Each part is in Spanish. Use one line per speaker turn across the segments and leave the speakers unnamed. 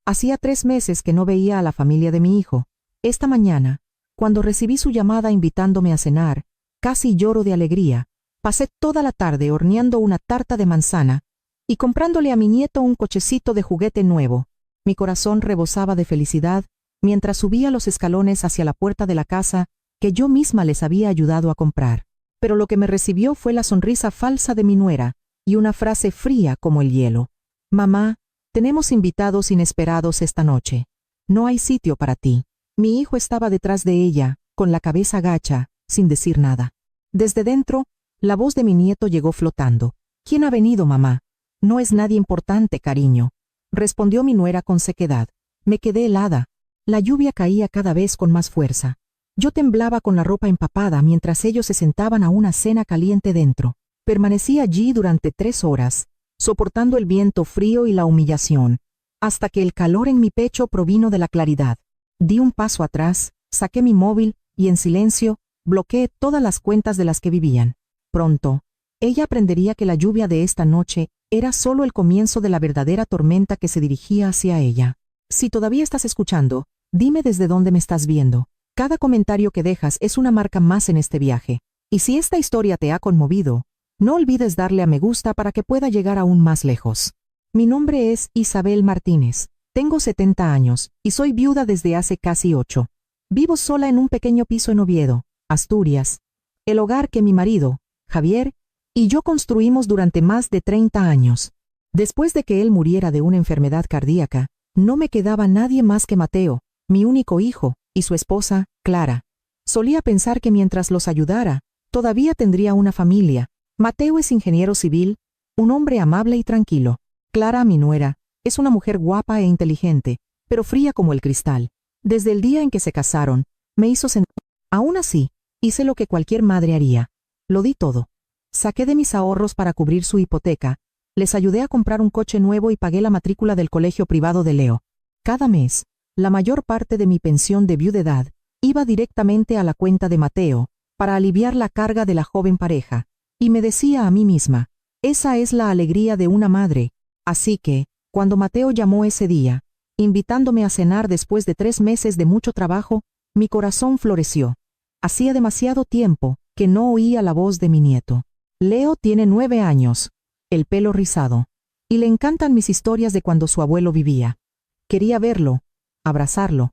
Hacía 3 meses que no veía a la familia de mi hijo. Esta mañana, cuando recibí su llamada invitándome a cenar, casi lloro de alegría. Pasé toda la tarde horneando una tarta de manzana y comprándole a mi nieto un cochecito de juguete nuevo. Mi corazón rebosaba de felicidad mientras subía los escalones hacia la puerta de la casa que yo misma les había ayudado a comprar. Pero lo que me recibió fue la sonrisa falsa de mi nuera y una frase fría como el hielo. Mamá, tenemos invitados inesperados esta noche. No hay sitio para ti. Mi hijo estaba detrás de ella, con la cabeza gacha, sin decir nada. Desde dentro, la voz de mi nieto llegó flotando. ¿Quién ha venido, mamá? No es nadie importante, cariño, respondió mi nuera con sequedad. Me quedé helada. La lluvia caía cada vez con más fuerza. Yo temblaba con la ropa empapada mientras ellos se sentaban a una cena caliente dentro. Permanecí allí durante 3 horas, soportando el viento frío y la humillación, hasta que el calor en mi pecho provino de la claridad. Di un paso atrás, saqué mi móvil y en silencio bloqueé todas las cuentas de las que vivían. Pronto, ella aprendería que la lluvia de esta noche era solo el comienzo de la verdadera tormenta que se dirigía hacia ella. Si todavía estás escuchando, dime desde dónde me estás viendo. Cada comentario que dejas es una marca más en este viaje. Y si esta historia te ha conmovido, no olvides darle a me gusta para que pueda llegar aún más lejos. Mi nombre es Isabel Martínez. Tengo 70 años y soy viuda desde hace casi 8. Vivo sola en un pequeño piso en Oviedo, Asturias. El hogar que mi marido, Javier, y yo construimos durante más de 30 años. Después de que él muriera de una enfermedad cardíaca, no me quedaba nadie más que Mateo, mi único hijo, y su esposa, Clara. Solía pensar que mientras los ayudara, todavía tendría una familia. Mateo es ingeniero civil, un hombre amable y tranquilo. Clara, mi nuera, es una mujer guapa e inteligente, pero fría como el cristal. Desde el día en que se casaron, me hizo sentir. Aún así, hice lo que cualquier madre haría. Lo di todo. Saqué de mis ahorros para cubrir su hipoteca, les ayudé a comprar un coche nuevo y pagué la matrícula del colegio privado de Leo. Cada mes, la mayor parte de mi pensión de viudedad iba directamente a la cuenta de Mateo, para aliviar la carga de la joven pareja, y me decía a mí misma, esa es la alegría de una madre. Así que, cuando Mateo llamó ese día, invitándome a cenar después de 3 meses de mucho trabajo, mi corazón floreció. Hacía demasiado tiempo que no oía la voz de mi nieto. Leo tiene 9 años, el pelo rizado, y le encantan mis historias de cuando su abuelo vivía. Quería verlo, abrazarlo,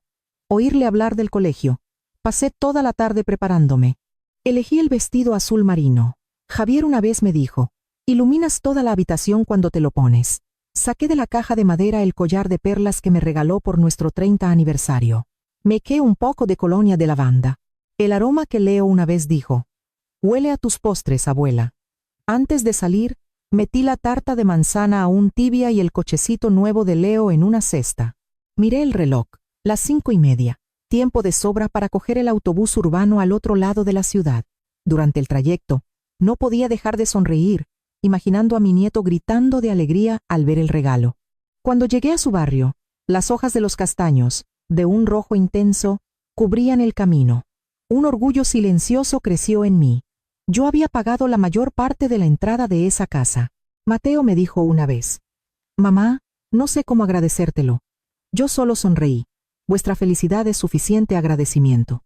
oírle hablar del colegio. Pasé toda la tarde preparándome. Elegí el vestido azul marino. Javier una vez me dijo, iluminas toda la habitación cuando te lo pones. Saqué de la caja de madera el collar de perlas que me regaló por nuestro 30 aniversario. Me eché un poco de colonia de lavanda. El aroma que Leo una vez dijo, huele a tus postres, abuela. Antes de salir, metí la tarta de manzana aún tibia y el cochecito nuevo de Leo en una cesta. Miré el reloj, las 5:30, tiempo de sobra para coger el autobús urbano al otro lado de la ciudad. Durante el trayecto, no podía dejar de sonreír, imaginando a mi nieto gritando de alegría al ver el regalo. Cuando llegué a su barrio, las hojas de los castaños, de un rojo intenso, cubrían el camino. Un orgullo silencioso creció en mí. Yo había pagado la mayor parte de la entrada de esa casa. Mateo me dijo una vez, mamá, no sé cómo agradecértelo. Yo solo sonreí. Vuestra felicidad es suficiente agradecimiento.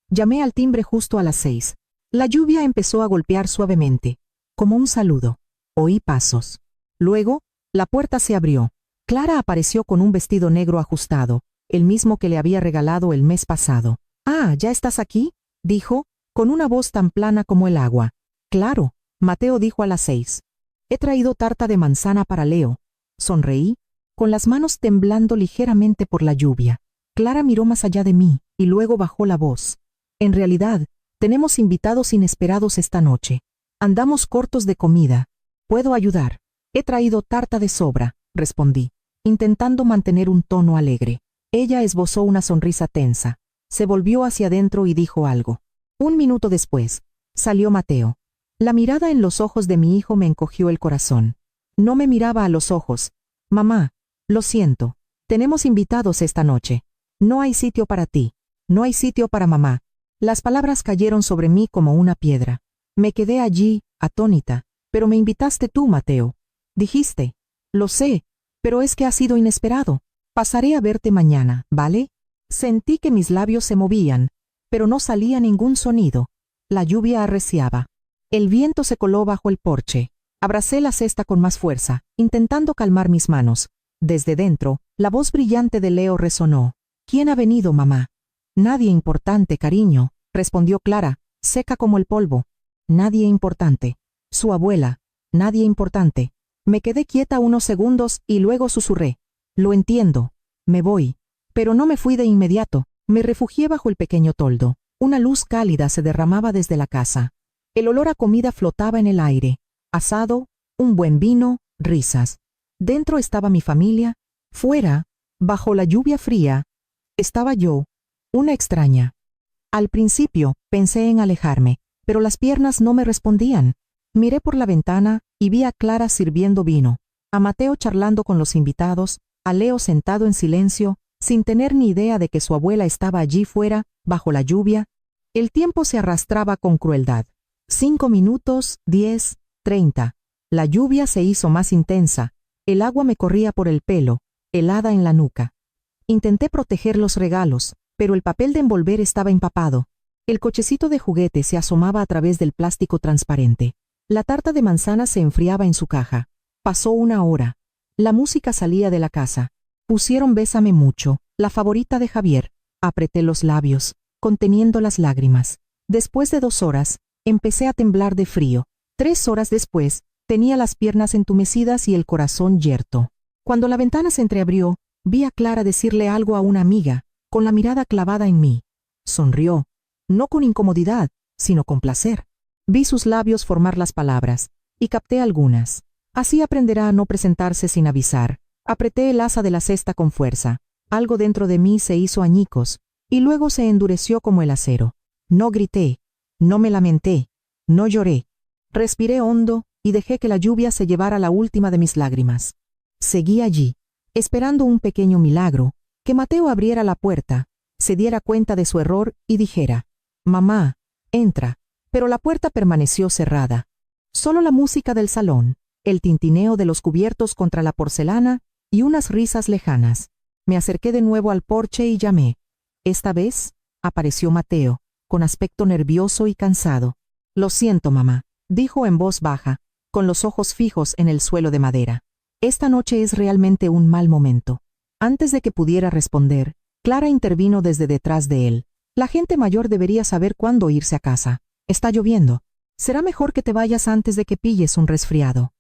Llamé al timbre justo a las 6. La lluvia empezó a golpear suavemente, como un saludo. Oí pasos. Luego, la puerta se abrió. Clara apareció con un vestido negro ajustado, el mismo que le había regalado el mes pasado. Ah, ¿ya estás aquí?, dijo, con una voz tan plana como el agua. Claro, Mateo dijo a las 6. He traído tarta de manzana para Leo. Sonreí, con las manos temblando ligeramente por la lluvia. Clara miró más allá de mí, y luego bajó la voz. En realidad, tenemos invitados inesperados esta noche. Andamos cortos de comida. ¿Puedo ayudar? He traído tarta de sobra, respondí, intentando mantener un tono alegre. Ella esbozó una sonrisa tensa. Se volvió hacia adentro y dijo algo. 1 minuto después, salió Mateo. La mirada en los ojos de mi hijo me encogió el corazón. No me miraba a los ojos. Mamá, lo siento. Tenemos invitados esta noche. No hay sitio para ti. No hay sitio para mamá. Las palabras cayeron sobre mí como una piedra. Me quedé allí, atónita. Pero me invitaste tú, Mateo. Dijiste. Lo sé, pero es que ha sido inesperado. Pasaré a verte mañana, ¿vale? Sentí que mis labios se movían, pero no salía ningún sonido. La lluvia arreciaba. El viento se coló bajo el porche. Abracé la cesta con más fuerza, intentando calmar mis manos. Desde dentro, la voz brillante de Leo resonó. ¿Quién ha venido, mamá? Nadie importante, cariño, respondió Clara, seca como el polvo. Nadie importante. Su abuela. Nadie importante. Me quedé quieta unos segundos y luego susurré. Lo entiendo. Me voy. Pero no me fui de inmediato. Me refugié bajo el pequeño toldo. Una luz cálida se derramaba desde la casa. El olor a comida flotaba en el aire. Asado, un buen vino, risas. Dentro estaba mi familia. Fuera, bajo la lluvia fría, estaba yo, una extraña. Al principio pensé en alejarme, pero las piernas no me respondían. Miré por la ventana y vi a Clara sirviendo vino, a Mateo charlando con los invitados, a Leo sentado en silencio, sin tener ni idea de que su abuela estaba allí fuera, bajo la lluvia. El tiempo se arrastraba con crueldad. 5 minutos, 10, 30. La lluvia se hizo más intensa. El agua me corría por el pelo, helada en la nuca. Intenté proteger los regalos, pero el papel de envolver estaba empapado. El cochecito de juguete se asomaba a través del plástico transparente. La tarta de manzana se enfriaba en su caja. Pasó una hora. La música salía de la casa. Pusieron Bésame mucho, la favorita de Javier. Apreté los labios, conteniendo las lágrimas. Después de 2 horas, empecé a temblar de frío. 3 horas después, tenía las piernas entumecidas y el corazón yerto. Cuando la ventana se entreabrió, vi a Clara decirle algo a una amiga, con la mirada clavada en mí. Sonrió, no con incomodidad, sino con placer. Vi sus labios formar las palabras, y capté algunas. Así aprenderá a no presentarse sin avisar. Apreté el asa de la cesta con fuerza. Algo dentro de mí se hizo añicos, y luego se endureció como el acero. No grité, no me lamenté, no lloré. Respiré hondo y dejé que la lluvia se llevara la última de mis lágrimas. Seguí allí, esperando un pequeño milagro, que Mateo abriera la puerta, se diera cuenta de su error y dijera, «Mamá, entra». Pero la puerta permaneció cerrada. Solo la música del salón, el tintineo de los cubiertos contra la porcelana y unas risas lejanas. Me acerqué de nuevo al porche y llamé. Esta vez, apareció Mateo, con aspecto nervioso y cansado. «Lo siento, mamá», dijo en voz baja, con los ojos fijos en el suelo de madera. «Esta noche es realmente un mal momento». Antes de que pudiera responder, Clara intervino desde detrás de él. «La gente mayor debería saber cuándo irse a casa. Está lloviendo. Será mejor que te vayas antes de que pilles un resfriado».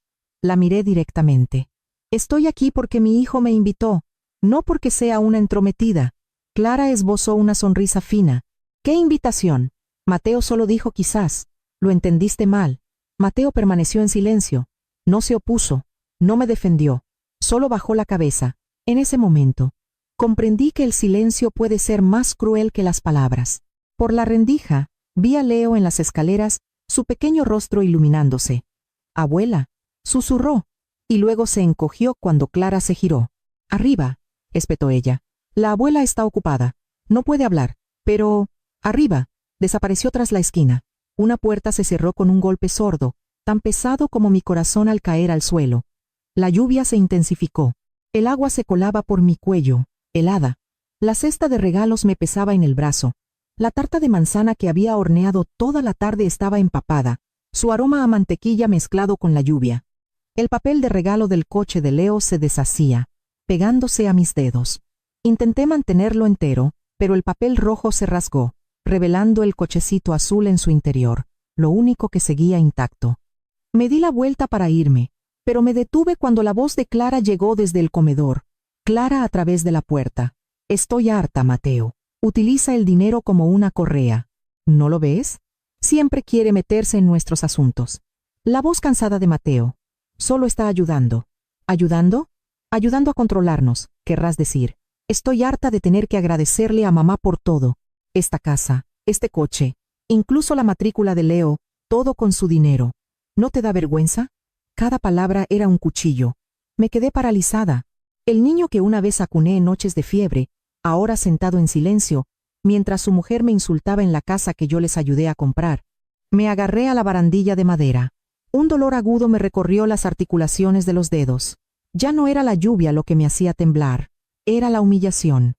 La miré directamente. «Estoy aquí porque mi hijo me invitó, no porque sea una entrometida». Clara esbozó una sonrisa fina. «¿Qué invitación?» Mateo solo dijo quizás. «Lo entendiste mal». Mateo permaneció en silencio. No se opuso. No me defendió. Solo bajó la cabeza. En ese momento, comprendí que el silencio puede ser más cruel que las palabras. Por la rendija, vi a Leo en las escaleras, su pequeño rostro iluminándose. «Abuela», susurró, y luego se encogió cuando Clara se giró. «Arriba», espetó ella. «La abuela está ocupada. No puede hablar. Pero, arriba». Desapareció tras la esquina. Una puerta se cerró con un golpe sordo, tan pesado como mi corazón al caer al suelo. La lluvia se intensificó. El agua se colaba por mi cuello, helada. La cesta de regalos me pesaba en el brazo. La tarta de manzana que había horneado toda la tarde estaba empapada, su aroma a mantequilla mezclado con la lluvia. El papel de regalo del coche de Leo se deshacía, pegándose a mis dedos. Intenté mantenerlo entero, pero el papel rojo se rasgó, revelando el cochecito azul en su interior, lo único que seguía intacto. Me di la vuelta para irme, pero me detuve cuando la voz de Clara llegó desde el comedor. Clara a través de la puerta. «Estoy harta, Mateo. Utiliza el dinero como una correa. ¿No lo ves? Siempre quiere meterse en nuestros asuntos». La voz cansada de Mateo. «Solo está ayudando». ¿Ayudando? Ayudando a controlarnos, querrás decir. Estoy harta de tener que agradecerle a mamá por todo. Esta casa, este coche, incluso la matrícula de Leo, todo con su dinero. ¿No te da vergüenza? Cada palabra era un cuchillo. Me quedé paralizada. El niño que una vez acuné en noches de fiebre, ahora sentado en silencio, mientras su mujer me insultaba en la casa que yo les ayudé a comprar. Me agarré a la barandilla de madera. Un dolor agudo me recorrió las articulaciones de los dedos. Ya no era la lluvia lo que me hacía temblar. Era la humillación.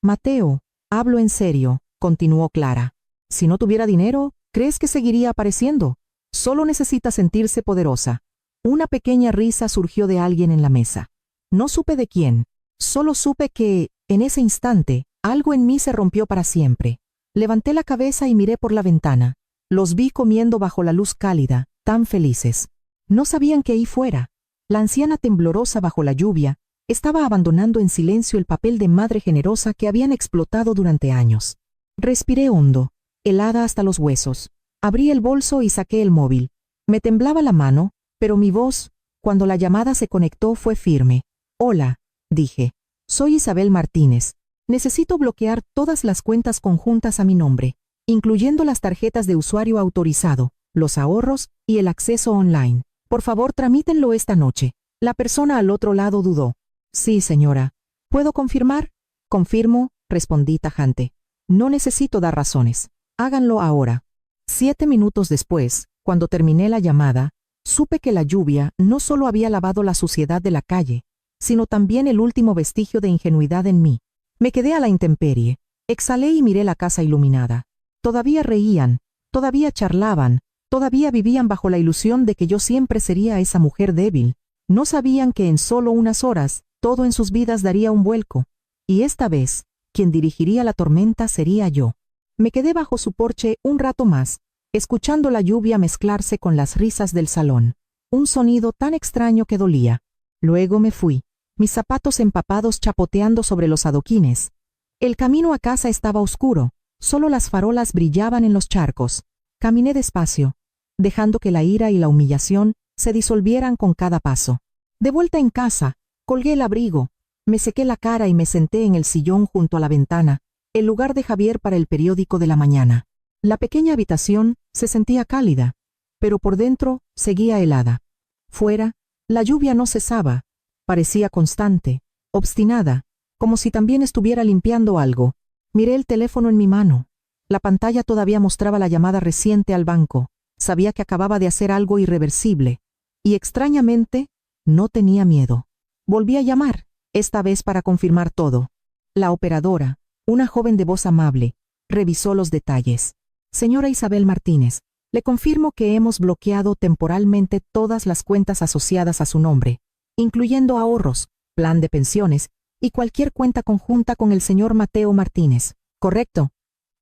Mateo, hablo en serio, continuó Clara. Si no tuviera dinero, ¿crees que seguiría apareciendo? Solo necesita sentirse poderosa. Una pequeña risa surgió de alguien en la mesa. No supe de quién. Solo supe que, en ese instante, algo en mí se rompió para siempre. Levanté la cabeza y miré por la ventana. Los vi comiendo bajo la luz cálida, tan felices. No sabían que ahí fuera. La anciana temblorosa bajo la lluvia estaba abandonando en silencio el papel de madre generosa que habían explotado durante años. Respiré hondo, helada hasta los huesos. Abrí el bolso y saqué el móvil. Me temblaba la mano, pero mi voz, cuando la llamada se conectó, fue firme. Hola, dije. Soy Isabel Martínez. Necesito bloquear todas las cuentas conjuntas a mi nombre, incluyendo las tarjetas de usuario autorizado, los ahorros y el acceso online. Por favor, tramítenlo esta noche. La persona al otro lado dudó. Sí, señora. ¿Puedo confirmar? Confirmo, respondí tajante. No necesito dar razones. Háganlo ahora. 7 minutos después, cuando terminé la llamada, supe que la lluvia no solo había lavado la suciedad de la calle, sino también el último vestigio de ingenuidad en mí. Me quedé a la intemperie, exhalé y miré la casa iluminada. Todavía reían, todavía charlaban, todavía vivían bajo la ilusión de que yo siempre sería esa mujer débil. No sabían que en solo unas horas, todo en sus vidas daría un vuelco, y esta vez, quien dirigiría la tormenta sería yo. Me quedé bajo su porche un rato más, escuchando la lluvia mezclarse con las risas del salón. Un sonido tan extraño que dolía. Luego me fui, mis zapatos empapados chapoteando sobre los adoquines. El camino a casa estaba oscuro, solo las farolas brillaban en los charcos. Caminé despacio, dejando que la ira y la humillación se disolvieran con cada paso. De vuelta en casa, colgué el abrigo, me sequé la cara y me senté en el sillón junto a la ventana, el lugar de Javier para el periódico de la mañana. La pequeña habitación se sentía cálida, pero por dentro seguía helada. Fuera, la lluvia no cesaba, parecía constante, obstinada, como si también estuviera limpiando algo. Miré el teléfono en mi mano. La pantalla todavía mostraba la llamada reciente al banco. Sabía que acababa de hacer algo irreversible. Y extrañamente, no tenía miedo. Volví a llamar, esta vez para confirmar todo. La operadora, una joven de voz amable, revisó los detalles. Señora Isabel Martínez, le confirmo que hemos bloqueado temporalmente todas las cuentas asociadas a su nombre, incluyendo ahorros, plan de pensiones y cualquier cuenta conjunta con el señor Mateo Martínez. ¿Correcto?,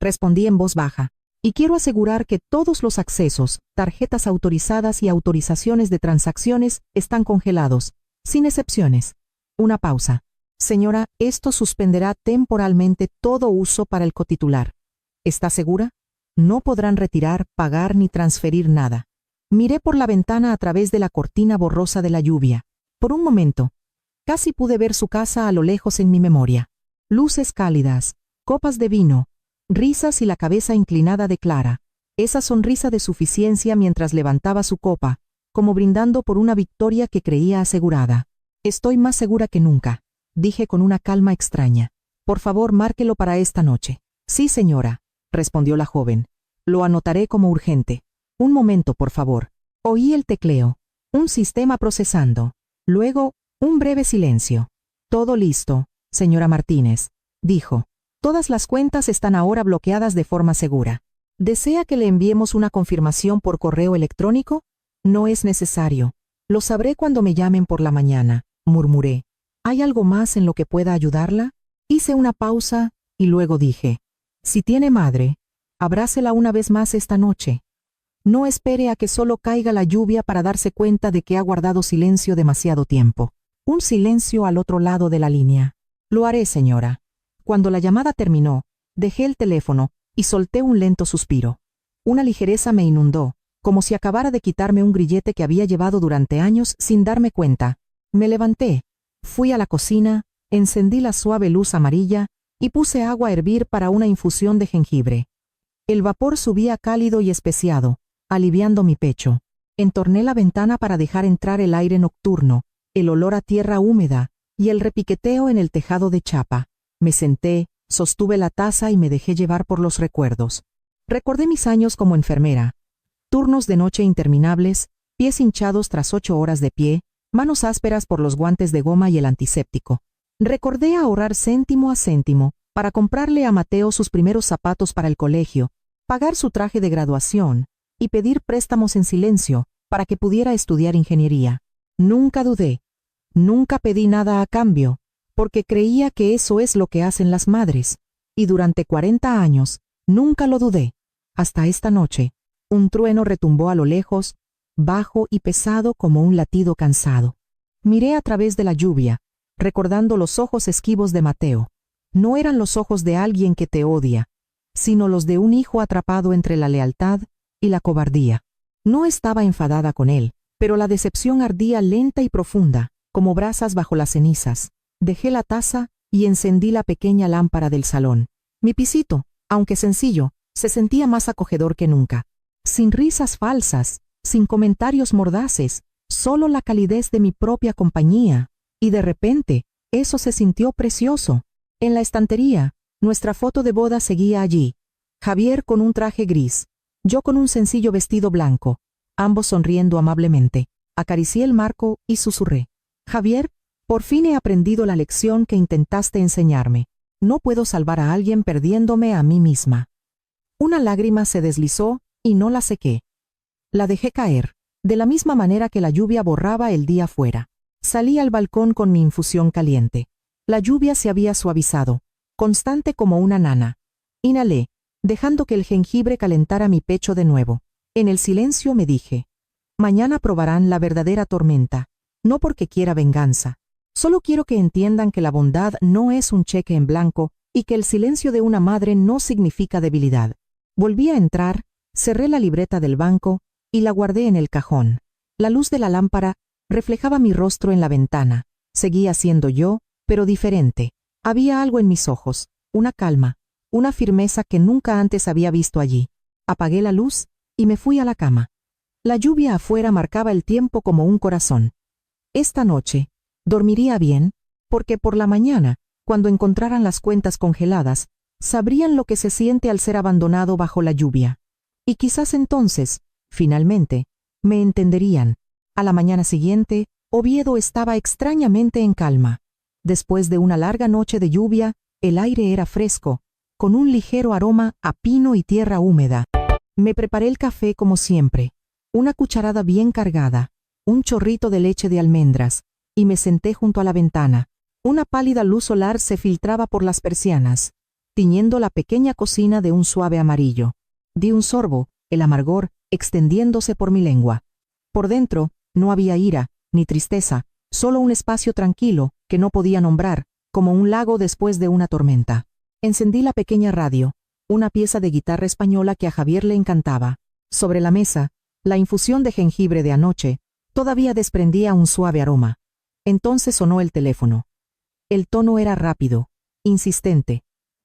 respondí en voz baja. Y quiero asegurar que todos los accesos, tarjetas autorizadas y autorizaciones de transacciones están congelados, sin excepciones. Una pausa. Señora, esto suspenderá temporalmente todo uso para el cotitular. ¿Está segura? No podrán retirar, pagar ni transferir nada. Miré por la ventana a través de la cortina borrosa de la lluvia. Por un momento, casi pude ver su casa a lo lejos en mi memoria. Luces cálidas, copas de vino, risas y la cabeza inclinada de Clara. Esa sonrisa de suficiencia mientras levantaba su copa, como brindando por una victoria que creía asegurada. Estoy más segura que nunca, dije con una calma extraña. Por favor, márquelo para esta noche. Sí, señora, respondió la joven. Lo anotaré como urgente. Un momento, por favor. Oí el tecleo. Un sistema procesando. Luego, un breve silencio. Todo listo, señora Martínez, dijo. Todas las cuentas están ahora bloqueadas de forma segura. ¿Desea que le enviemos una confirmación por correo electrónico? No es necesario. Lo sabré cuando me llamen por la mañana, murmuré. ¿Hay algo más en lo que pueda ayudarla? Hice una pausa y luego dije, si tiene madre, abrácela una vez más esta noche. No espere a que solo caiga la lluvia para darse cuenta de que ha guardado silencio demasiado tiempo. Un silencio al otro lado de la línea. Lo haré, señora. Cuando la llamada terminó, dejé el teléfono y solté un lento suspiro. Una ligereza me inundó, como si acabara de quitarme un grillete que había llevado durante años sin darme cuenta. Me levanté, fui a la cocina, encendí la suave luz amarilla y puse agua a hervir para una infusión de jengibre. El vapor subía cálido y especiado, aliviando mi pecho. Entorné la ventana para dejar entrar el aire nocturno, el olor a tierra húmeda y el repiqueteo en el tejado de chapa. Me senté, sostuve la taza y me dejé llevar por los recuerdos. Recordé mis años como enfermera. Turnos de noche interminables, pies hinchados tras 8 horas de pie, manos ásperas por los guantes de goma y el antiséptico. Recordé ahorrar céntimo a céntimo para comprarle a Mateo sus primeros zapatos para el colegio, pagar su traje de graduación y pedir préstamos en silencio para que pudiera estudiar ingeniería. Nunca dudé, nunca pedí nada a cambio, porque creía que eso es lo que hacen las madres, y durante 40 años nunca lo dudé. Hasta esta noche, un trueno retumbó a lo lejos, bajo y pesado como un latido cansado. Miré a través de la lluvia, recordando los ojos esquivos de Mateo. No eran los ojos de alguien que te odia, sino los de un hijo atrapado entre la lealtad y la cobardía. No estaba enfadada con él, pero la decepción ardía lenta y profunda, como brasas bajo las cenizas. Dejé la taza y encendí la pequeña lámpara del salón. Mi pisito, aunque sencillo, se sentía más acogedor que nunca. Sin risas falsas, sin comentarios mordaces, solo la calidez de mi propia compañía. Y de repente, eso se sintió precioso. En la estantería, nuestra foto de boda seguía allí. Javier con un traje gris, yo con un sencillo vestido blanco, ambos sonriendo amablemente. Acaricié el marco y susurré: Javier, por fin he aprendido la lección que intentaste enseñarme. No puedo salvar a alguien perdiéndome a mí misma. Una lágrima se deslizó y no la sequé. La dejé caer, de la misma manera que la lluvia borraba el día fuera. Salí al balcón con mi infusión caliente. La lluvia se había suavizado, constante como una nana. Inhalé, dejando que el jengibre calentara mi pecho de nuevo. En el silencio me dije: mañana probarán la verdadera tormenta, no porque quiera venganza. Solo quiero que entiendan que la bondad no es un cheque en blanco y que el silencio de una madre no significa debilidad. Volví a entrar, cerré la libreta del banco y la guardé en el cajón. La luz de la lámpara reflejaba mi rostro en la ventana. Seguía siendo yo, pero diferente. Había algo en mis ojos, una calma, una firmeza que nunca antes había visto allí. Apagué la luz y me fui a la cama. La lluvia afuera marcaba el tiempo como un corazón. Esta noche dormiría bien, porque por la mañana, cuando encontraran las cuentas congeladas, sabrían lo que se siente al ser abandonado bajo la lluvia. Y quizás entonces, finalmente, me entenderían. A la mañana siguiente, Oviedo estaba extrañamente en calma. Después de una larga noche de lluvia, el aire era fresco, con un ligero aroma a pino y tierra húmeda. Me preparé el café como siempre, una cucharada bien cargada, un chorrito de leche de almendras, y me senté junto a la ventana. Una pálida luz solar se filtraba por las persianas, tiñendo la pequeña cocina de un suave amarillo. Di un sorbo, el amargor extendiéndose por mi lengua. Por dentro, no había ira, ni tristeza, solo un espacio tranquilo que no podía nombrar, como un lago después de una tormenta. Encendí la pequeña radio, una pieza de guitarra española que a Javier le encantaba. Sobre la mesa, la infusión de jengibre de anoche todavía desprendía un suave aroma. Entonces sonó el teléfono. El tono era rápido, insistente.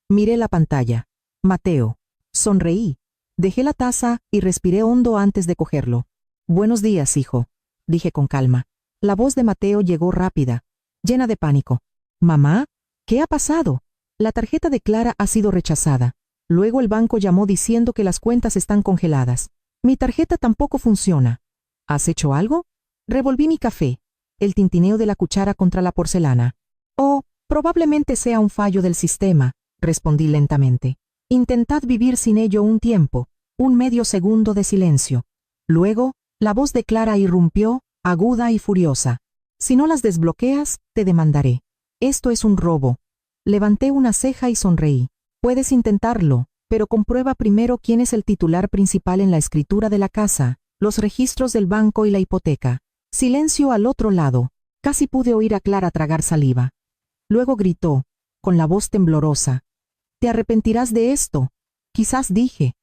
Miré la pantalla. Mateo. Sonreí. Dejé la taza y respiré hondo antes de cogerlo. Buenos días, hijo, dije con calma. La voz de Mateo llegó rápida, llena de pánico. Mamá, ¿qué ha pasado? La tarjeta de Clara ha sido rechazada. Luego el banco llamó diciendo que las cuentas están congeladas. Mi tarjeta tampoco funciona. ¿Has hecho algo? Revolví mi café, el tintineo de la cuchara contra la porcelana. Oh, probablemente sea un fallo del sistema, respondí lentamente. Intentad vivir sin ello un tiempo, un medio segundo de silencio. Luego, la voz de Clara irrumpió, aguda y furiosa. Si no las desbloqueas, te demandaré. Esto es un robo. Levanté una ceja y sonreí. Puedes intentarlo, pero comprueba primero quién es el titular principal en la escritura de la casa, los registros del banco y la hipoteca. Silencio al otro lado. Casi pude oír a Clara tragar saliva. Luego gritó, con la voz temblorosa: «Te arrepentirás de esto». Quizás dije,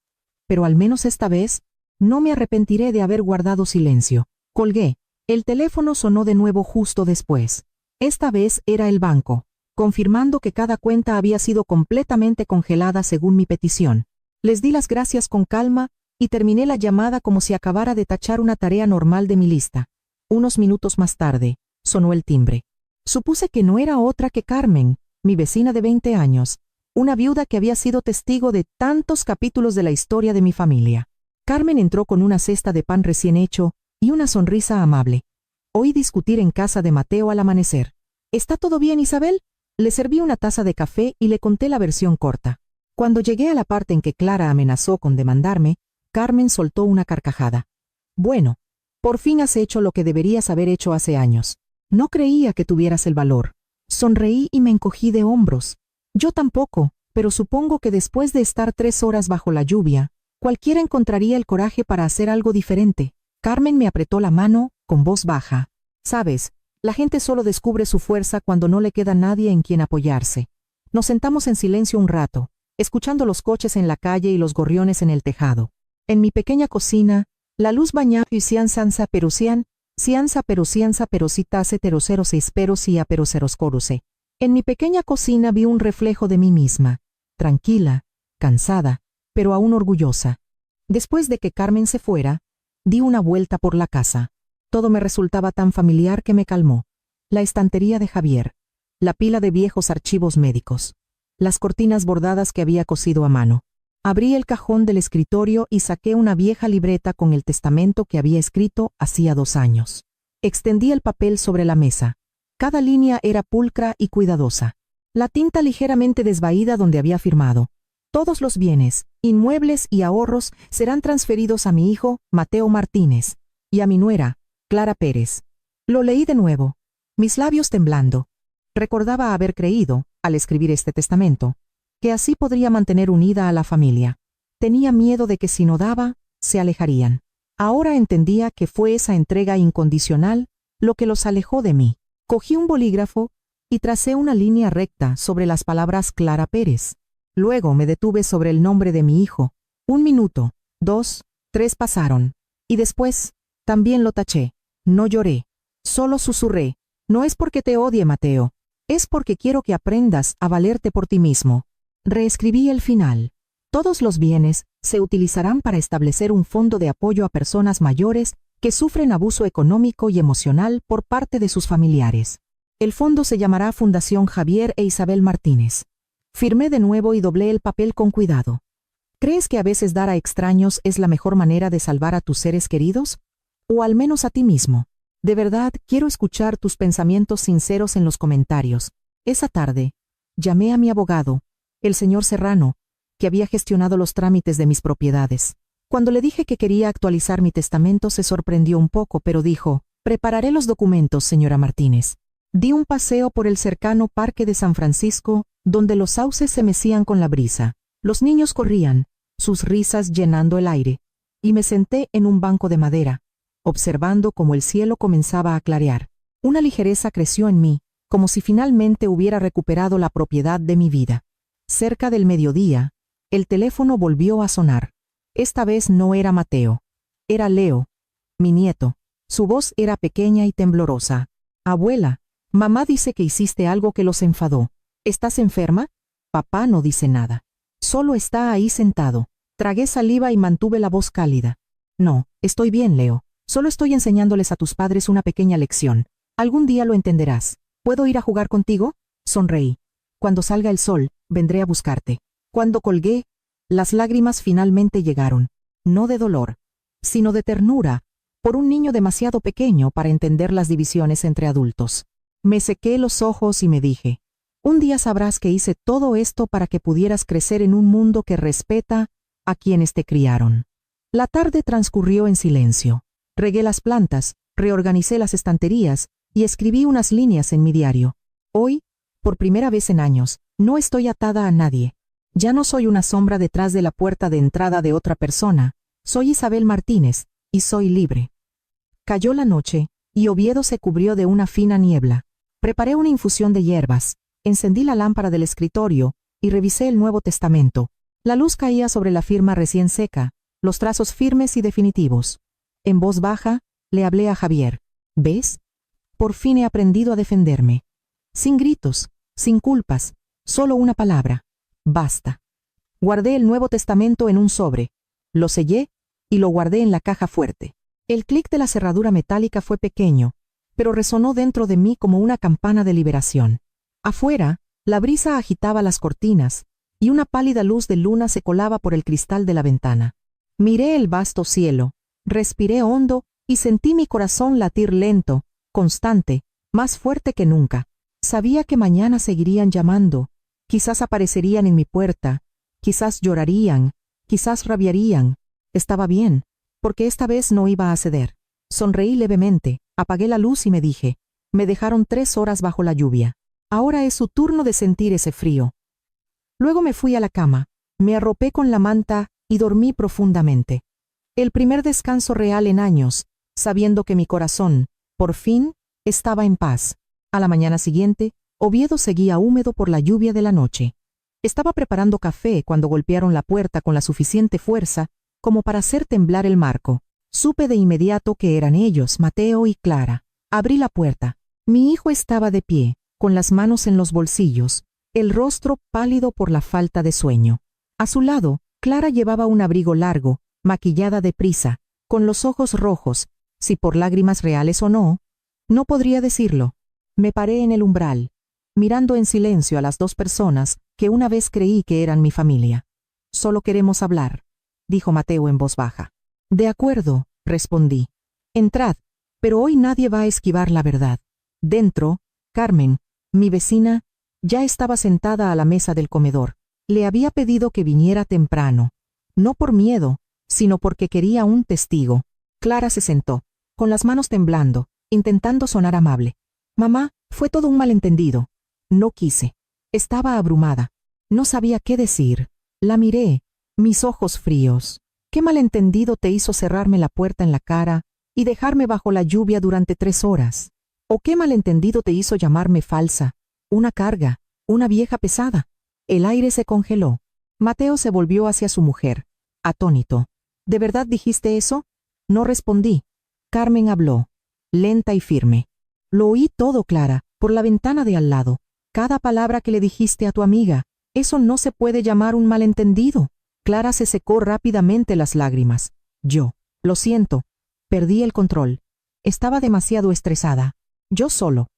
pero al menos esta vez, no me arrepentiré de haber guardado silencio. Colgué. El teléfono sonó de nuevo justo después. Esta vez era el banco, confirmando que cada cuenta había sido completamente congelada según mi petición. Les di las gracias con calma y terminé la llamada como si acabara de tachar una tarea normal de mi lista. Unos minutos más tarde, sonó el timbre. Supuse que no era otra que Carmen, mi vecina de 20 años, una viuda que había sido testigo de tantos capítulos de la historia de mi familia. Carmen entró con una cesta de pan recién hecho y una sonrisa amable. Oí discutir en casa de Mateo al amanecer. ¿Está todo bien, Isabel? Le serví una taza de café y le conté la versión corta. Cuando llegué a la parte en que Clara amenazó con demandarme, Carmen soltó una carcajada. Bueno, por fin has hecho lo que deberías haber hecho hace años. No creía que tuvieras el valor. Sonreí y me encogí de hombros. Yo tampoco, pero supongo que después de estar 3 horas bajo la lluvia, cualquiera encontraría el coraje para hacer algo diferente. Carmen me apretó la mano, con voz baja. Sabes, la gente solo descubre su fuerza cuando no le queda nadie en quien apoyarse. Nos sentamos en silencio un rato, escuchando los coches en la calle y los gorriones en el tejado. En mi pequeña cocina, la luz bañaba y cianza perucian, cianza perositase terocero seis perosia peroceros coruse. En mi pequeña cocina vi un reflejo de mí misma, tranquila, cansada, pero aún orgullosa. Después de que Carmen se fuera, di una vuelta por la casa. Todo me resultaba tan familiar que me calmó. La estantería de Javier, la pila de viejos archivos médicos, las cortinas bordadas que había cosido a mano. Abrí el cajón del escritorio y saqué una vieja libreta con el testamento que había escrito hacía 2 años. Extendí el papel sobre la mesa. Cada línea era pulcra y cuidadosa. La tinta ligeramente desvaída donde había firmado. Todos los bienes, inmuebles y ahorros serán transferidos a mi hijo, Mateo Martínez, y a mi nuera, Clara Pérez. Lo leí de nuevo, mis labios temblando. Recordaba haber creído, al escribir este testamento, que así podría mantener unida a la familia. Tenía miedo de que si no daba, se alejarían. Ahora entendía que fue esa entrega incondicional lo que los alejó de mí. Cogí un bolígrafo y tracé una línea recta sobre las palabras Clara Pérez. Luego me detuve sobre el nombre de mi hijo. 1 minuto, 2, 3 pasaron. Y después, también lo taché. No lloré. Solo susurré. No es porque te odie, Mateo. Es porque quiero que aprendas a valerte por ti mismo. Reescribí el final. Todos los bienes se utilizarán para establecer un fondo de apoyo a personas mayores que sufren abuso económico y emocional por parte de sus familiares. El fondo se llamará Fundación Javier e Isabel Martínez. Firmé de nuevo y doblé el papel con cuidado. ¿Crees que a veces dar a extraños es la mejor manera de salvar a tus seres queridos? O al menos a ti mismo. De verdad, quiero escuchar tus pensamientos sinceros en los comentarios. Esa tarde, llamé a mi abogado, el señor Serrano, que había gestionado los trámites de mis propiedades. Cuando le dije que quería actualizar mi testamento se sorprendió un poco, pero dijo, prepararé los documentos, señora Martínez. Di un paseo por el cercano Parque de San Francisco, donde los sauces se mecían con la brisa. Los niños corrían, sus risas llenando el aire, y me senté en un banco de madera, observando cómo el cielo comenzaba a clarear. Una ligereza creció en mí, como si finalmente hubiera recuperado la propiedad de mi vida. Cerca del mediodía, el teléfono volvió a sonar. Esta vez no era Mateo. Era Leo, mi nieto. Su voz era pequeña y temblorosa. Abuela, mamá dice que hiciste algo que los enfadó. ¿Estás enferma? Papá no dice nada. Solo está ahí sentado. Tragué saliva y mantuve la voz cálida. No, estoy bien, Leo. Solo estoy enseñándoles a tus padres una pequeña lección. Algún día lo entenderás. ¿Puedo ir a jugar contigo? Sonreí. Cuando salga el sol, vendré a buscarte. Cuando colgué, las lágrimas finalmente llegaron. No de dolor, sino de ternura, por un niño demasiado pequeño para entender las divisiones entre adultos. Me sequé los ojos y me dije, un día sabrás que hice todo esto para que pudieras crecer en un mundo que respeta a quienes te criaron. La tarde transcurrió en silencio. Regué las plantas, reorganicé las estanterías y escribí unas líneas en mi diario. Hoy, por primera vez en años, no estoy atada a nadie. Ya no soy una sombra detrás de la puerta de entrada de otra persona. Soy Isabel Martínez, y soy libre. Cayó la noche, y Oviedo se cubrió de una fina niebla. Preparé una infusión de hierbas, encendí la lámpara del escritorio, y revisé el Nuevo Testamento. La luz caía sobre la firma recién seca, los trazos firmes y definitivos. En voz baja, le hablé a Javier. ¿Ves? Por fin he aprendido a defenderme. Sin gritos, sin culpas, solo una palabra. Basta. Guardé el Nuevo Testamento en un sobre, lo sellé y lo guardé en la caja fuerte. El clic de la cerradura metálica fue pequeño, pero resonó dentro de mí como una campana de liberación. Afuera, la brisa agitaba las cortinas y una pálida luz de luna se colaba por el cristal de la ventana. Miré el vasto cielo, respiré hondo y sentí mi corazón latir lento, constante, más fuerte que nunca. Sabía que mañana seguirían llamando, quizás aparecerían en mi puerta, quizás llorarían, quizás rabiarían. Estaba bien, porque esta vez no iba a ceder. Sonreí levemente, apagué la luz y me dije, me dejaron 3 horas bajo la lluvia. Ahora es su turno de sentir ese frío. Luego me fui a la cama, me arropé con la manta y dormí profundamente. El primer descanso real en años, sabiendo que mi corazón, por fin, estaba en paz. A la mañana siguiente, Oviedo seguía húmedo por la lluvia de la noche. Estaba preparando café cuando golpearon la puerta con la suficiente fuerza como para hacer temblar el marco. Supe de inmediato que eran ellos, Mateo y Clara. Abrí la puerta. Mi hijo estaba de pie, con las manos en los bolsillos, el rostro pálido por la falta de sueño. A su lado, Clara llevaba un abrigo largo, maquillada deprisa, con los ojos rojos, si por lágrimas reales o no, no podría decirlo. Me paré en el umbral, mirando en silencio a las 2 personas que una vez creí que eran mi familia. Solo queremos hablar, dijo Mateo en voz baja. De acuerdo, respondí. Entrad, pero hoy nadie va a esquivar la verdad. Dentro, Carmen, mi vecina, ya estaba sentada a la mesa del comedor. Le había pedido que viniera temprano, no por miedo, sino porque quería un testigo. Clara se sentó, con las manos temblando, intentando sonar amable. Mamá, fue todo un malentendido. No quise. Estaba abrumada. No sabía qué decir. La miré, mis ojos fríos. ¿Qué malentendido te hizo cerrarme la puerta en la cara y dejarme bajo la lluvia durante 3 horas? ¿O qué malentendido te hizo llamarme falsa, una carga, una vieja pesada? El aire se congeló. Mateo se volvió hacia su mujer, atónito. ¿De verdad dijiste eso? No respondí. Carmen habló, lenta y firme. Lo oí todo, Clara, por la ventana de al lado. Cada palabra que le dijiste a tu amiga. Eso no se puede llamar un malentendido. Clara se secó rápidamente las lágrimas. Yo, lo siento, perdí el control. Estaba demasiado estresada. Yo solo.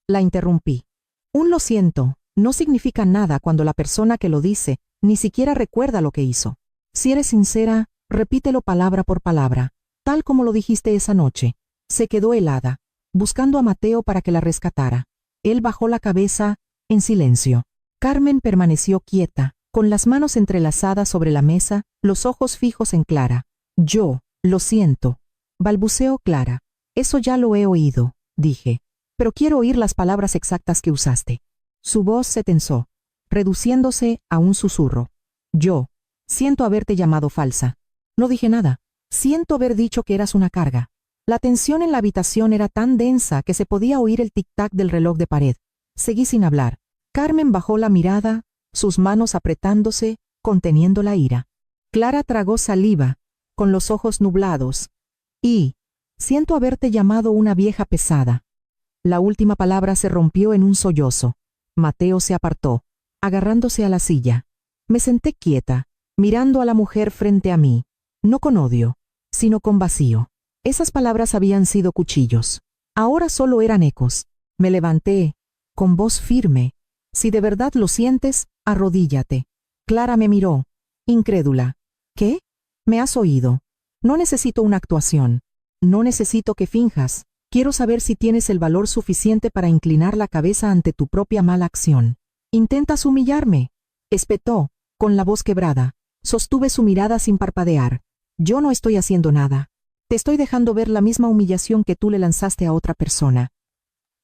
La interrumpí. Un lo siento no significa nada cuando la persona que lo dice ni siquiera recuerda lo que hizo. Si eres sincera, repítelo palabra por palabra, tal como lo dijiste esa noche. Se quedó helada, buscando a Mateo para que la rescatara. Él bajó la cabeza, en silencio. Carmen permaneció quieta, con las manos entrelazadas sobre la mesa, los ojos fijos en Clara. Yo, lo siento, balbuceó Clara. Eso ya lo he oído, dije, pero quiero oír las palabras exactas que usaste. Su voz se tensó, reduciéndose a un susurro. Yo, siento haberte llamado falsa. No dije nada. Siento haber dicho que eras una carga. La tensión en la habitación era tan densa que se podía oír el tic-tac del reloj de pared. Seguí sin hablar. Carmen bajó la mirada, sus manos apretándose, conteniendo la ira. Clara tragó saliva, con los ojos nublados. Y, siento haberte llamado una vieja pesada. La última palabra se rompió en un sollozo. Mateo se apartó, agarrándose a la silla. Me senté quieta, mirando a la mujer frente a mí, no con odio, sino con vacío. Esas palabras habían sido cuchillos. Ahora solo eran ecos. Me levanté, con voz firme. Si de verdad lo sientes, arrodíllate. Clara me miró, incrédula. ¿Qué? ¿Me has oído? No necesito una actuación. No necesito que finjas. Quiero saber si tienes el valor suficiente para inclinar la cabeza ante tu propia mala acción. ¿Intentas humillarme?, espetó, con la voz quebrada. Sostuve su mirada sin parpadear. Yo no estoy haciendo nada. Te estoy dejando ver la misma humillación que tú le lanzaste a otra persona.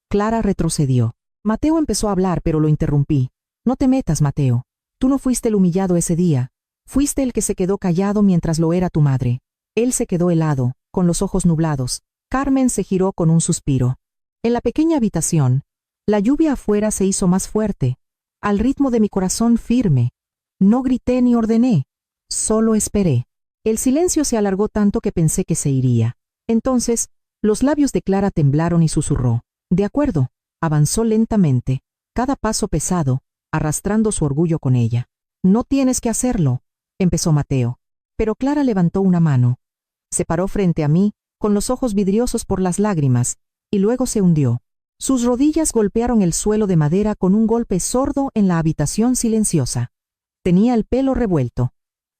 Clara retrocedió. Mateo empezó a hablar, pero lo interrumpí. No te metas, Mateo. Tú no fuiste el humillado ese día. Fuiste el que se quedó callado mientras lo era tu madre. Él se quedó helado, con los ojos nublados. Carmen se giró con un suspiro. En la pequeña habitación, la lluvia afuera se hizo más fuerte, al ritmo de mi corazón firme. No grité ni ordené, solo esperé. El silencio se alargó tanto que pensé que se iría. Entonces, los labios de Clara temblaron y susurró. De acuerdo, avanzó lentamente, cada paso pesado, arrastrando su orgullo con ella. No tienes que hacerlo, empezó Mateo. Pero Clara levantó una mano. Se paró frente a mí, con los ojos vidriosos por las lágrimas, y luego se hundió. Sus rodillas golpearon el suelo de madera con un golpe sordo en la habitación silenciosa. Tenía el pelo revuelto.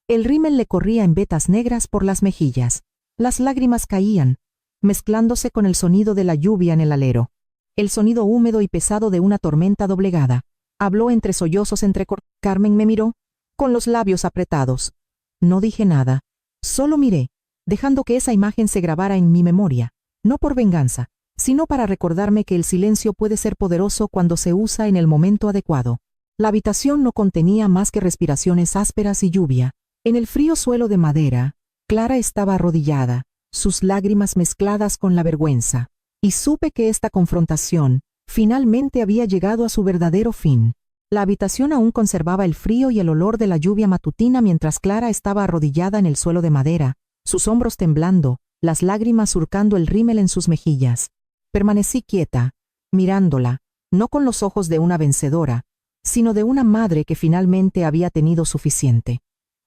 El rímel le corría en vetas negras por las mejillas. Las lágrimas caían, mezclándose con el sonido de la lluvia en el alero. el sonido húmedo y pesado de una tormenta doblegada. Habló entre sollozos entrecortados. Carmen me miró, con los labios apretados. No dije nada, solo miré, dejando que esa imagen se grabara en mi memoria, no por venganza, sino para recordarme que el silencio puede ser poderoso cuando se usa en el momento adecuado. La habitación no contenía más que respiraciones ásperas y lluvia. En el frío suelo de madera, Clara estaba arrodillada, sus lágrimas mezcladas con la vergüenza, y supe que esta confrontación finalmente había llegado a su verdadero fin. La habitación aún conservaba el frío y el olor de la lluvia matutina mientras Clara estaba arrodillada en el suelo de madera, sus hombros temblando, las lágrimas surcando el rímel en sus mejillas. Permanecí quieta, mirándola, no con los ojos de una vencedora, sino de una madre que finalmente había tenido suficiente.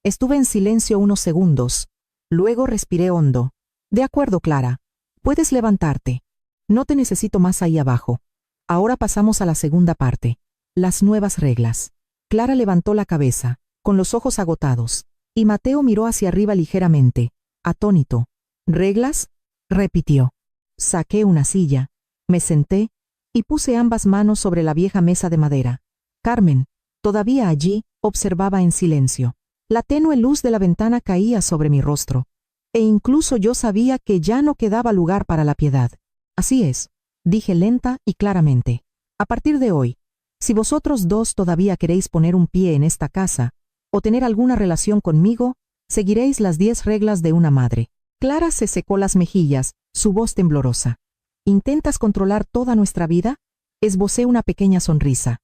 Estuve en silencio unos segundos, luego respiré hondo. De acuerdo, Clara, puedes levantarte. No te necesito más ahí abajo. Ahora pasamos a la segunda parte. Las nuevas reglas. Clara levantó la cabeza, con los ojos agotados, y Mateo miró hacia arriba ligeramente, atónito. ¿Reglas?, repitió. Saqué una silla, me senté, y puse ambas manos sobre la vieja mesa de madera. Carmen, todavía allí, observaba en silencio. La tenue luz de la ventana caía sobre mi rostro, e incluso yo sabía que ya no quedaba lugar para la piedad. Así es, dije lenta y claramente. A partir de hoy, si vosotros dos todavía queréis poner un pie en esta casa, o tener alguna relación conmigo, seguiréis las 10 reglas de una madre. Clara se secó las mejillas, su voz temblorosa. ¿Intentas controlar toda nuestra vida? Esbocé una pequeña sonrisa.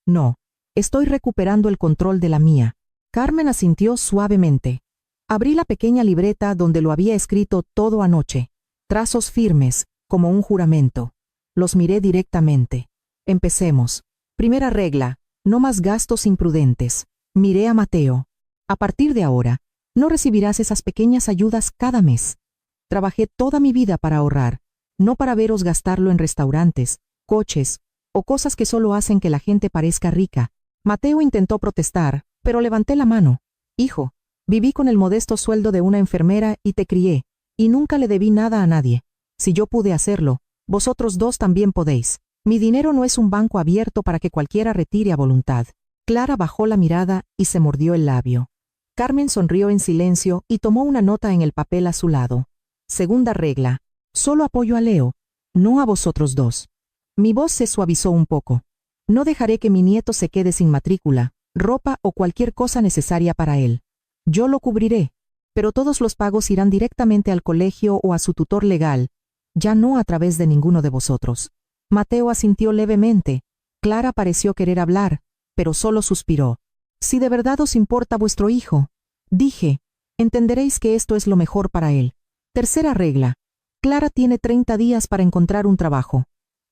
No, estoy recuperando el control de la mía. Carmen asintió suavemente. Abrí la pequeña libreta donde lo había escrito todo anoche. Trazos firmes, como un juramento. Los miré directamente. Empecemos. Primera regla, no más gastos imprudentes. Miré a Mateo. A partir de ahora, no recibirás esas pequeñas ayudas cada mes. Trabajé toda mi vida para ahorrar, no para veros gastarlo en restaurantes, coches, o cosas que solo hacen que la gente parezca rica. Mateo intentó protestar, pero levanté la mano. Hijo, viví con el modesto sueldo de una enfermera y te crié, y nunca le debí nada a nadie. Si yo pude hacerlo, vosotros dos también podéis. Mi dinero no es un banco abierto para que cualquiera retire a voluntad. Clara bajó la mirada y se mordió el labio. Carmen sonrió en silencio y tomó una nota en el papel a su lado. Segunda regla. Solo apoyo a Leo, no a vosotros dos. Mi voz se suavizó un poco. No dejaré que mi nieto se quede sin matrícula, ropa o cualquier cosa necesaria para él. Yo lo cubriré, pero todos los pagos irán directamente al colegio o a su tutor legal, ya no a través de ninguno de vosotros. Mateo asintió levemente. Clara pareció querer hablar, pero solo suspiró. Si de verdad os importa vuestro hijo, dije, entenderéis que esto es lo mejor para él. Tercera regla. Clara tiene 30 días para encontrar un trabajo.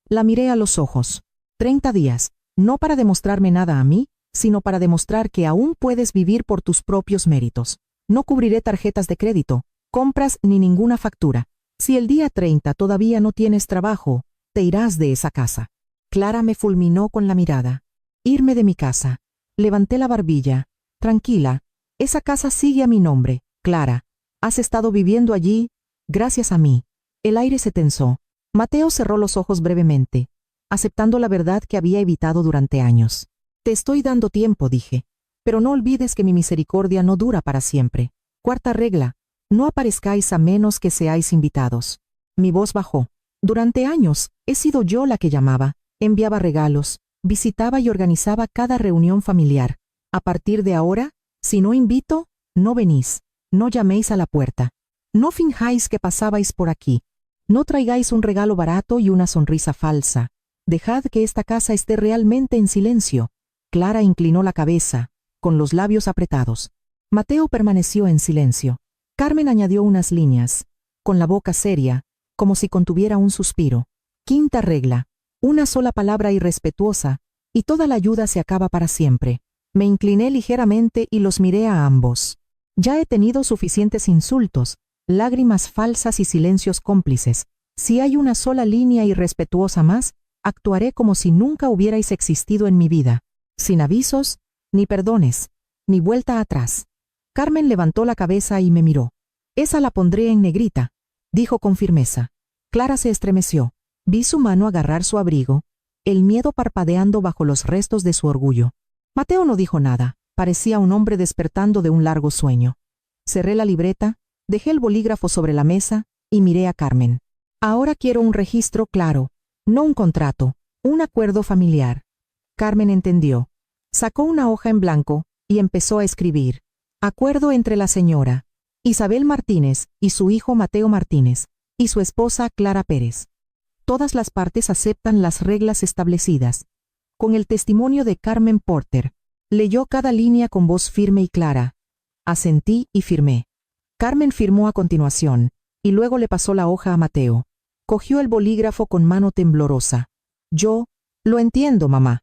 La miré a los ojos. 30 días, no para demostrarme nada a mí, sino para demostrar que aún puedes vivir por tus propios méritos. No cubriré tarjetas de crédito, compras ni ninguna factura. Si el día 30 todavía no tienes trabajo, te irás de esa casa. Clara me fulminó con la mirada. Irme de mi casa. Levanté la barbilla. Tranquila, esa casa sigue a mi nombre, Clara. Has estado viviendo allí, gracias a mí. El aire se tensó. Mateo cerró los ojos brevemente, aceptando la verdad que había evitado durante años. Te estoy dando tiempo, dije, pero no olvides que mi misericordia no dura para siempre. Cuarta regla, no aparezcáis a menos que seáis invitados. Mi voz bajó. Durante años, he sido yo la que llamaba, enviaba regalos, visitaba y organizaba cada reunión familiar. A partir de ahora, si no invito, no venís, no llaméis a la puerta. No finjáis que pasabais por aquí. No traigáis un regalo barato y una sonrisa falsa. Dejad que esta casa esté realmente en silencio. Clara inclinó la cabeza, con los labios apretados. Mateo permaneció en silencio. Carmen añadió unas líneas, con la boca seria, como si contuviera un suspiro. Quinta regla. Una sola palabra irrespetuosa, y toda la ayuda se acaba para siempre. Me incliné ligeramente y los miré a ambos. Ya he tenido suficientes insultos, lágrimas falsas y silencios cómplices. Si hay una sola línea irrespetuosa más, actuaré como si nunca hubierais existido en mi vida. Sin avisos, ni perdones, ni vuelta atrás. Carmen levantó la cabeza y me miró. Esa la pondré en negrita, dijo con firmeza. Clara se estremeció. Vi su mano agarrar su abrigo, el miedo parpadeando bajo los restos de su orgullo. Mateo no dijo nada, parecía un hombre despertando de un largo sueño. Cerré la libreta, dejé el bolígrafo sobre la mesa y miré a Carmen. Ahora quiero un registro claro, no un contrato, un acuerdo familiar. Carmen entendió. Sacó una hoja en blanco y empezó a escribir. Acuerdo entre la señora Isabel Martínez y su hijo Mateo Martínez y su esposa Clara Pérez. Todas las partes aceptan las reglas establecidas. Con el testimonio de Carmen Porter, leyó cada línea con voz firme y clara. Asentí y firmé. Carmen firmó a continuación, y luego le pasó la hoja a Mateo. Cogió el bolígrafo con mano temblorosa. Yo, lo entiendo, mamá,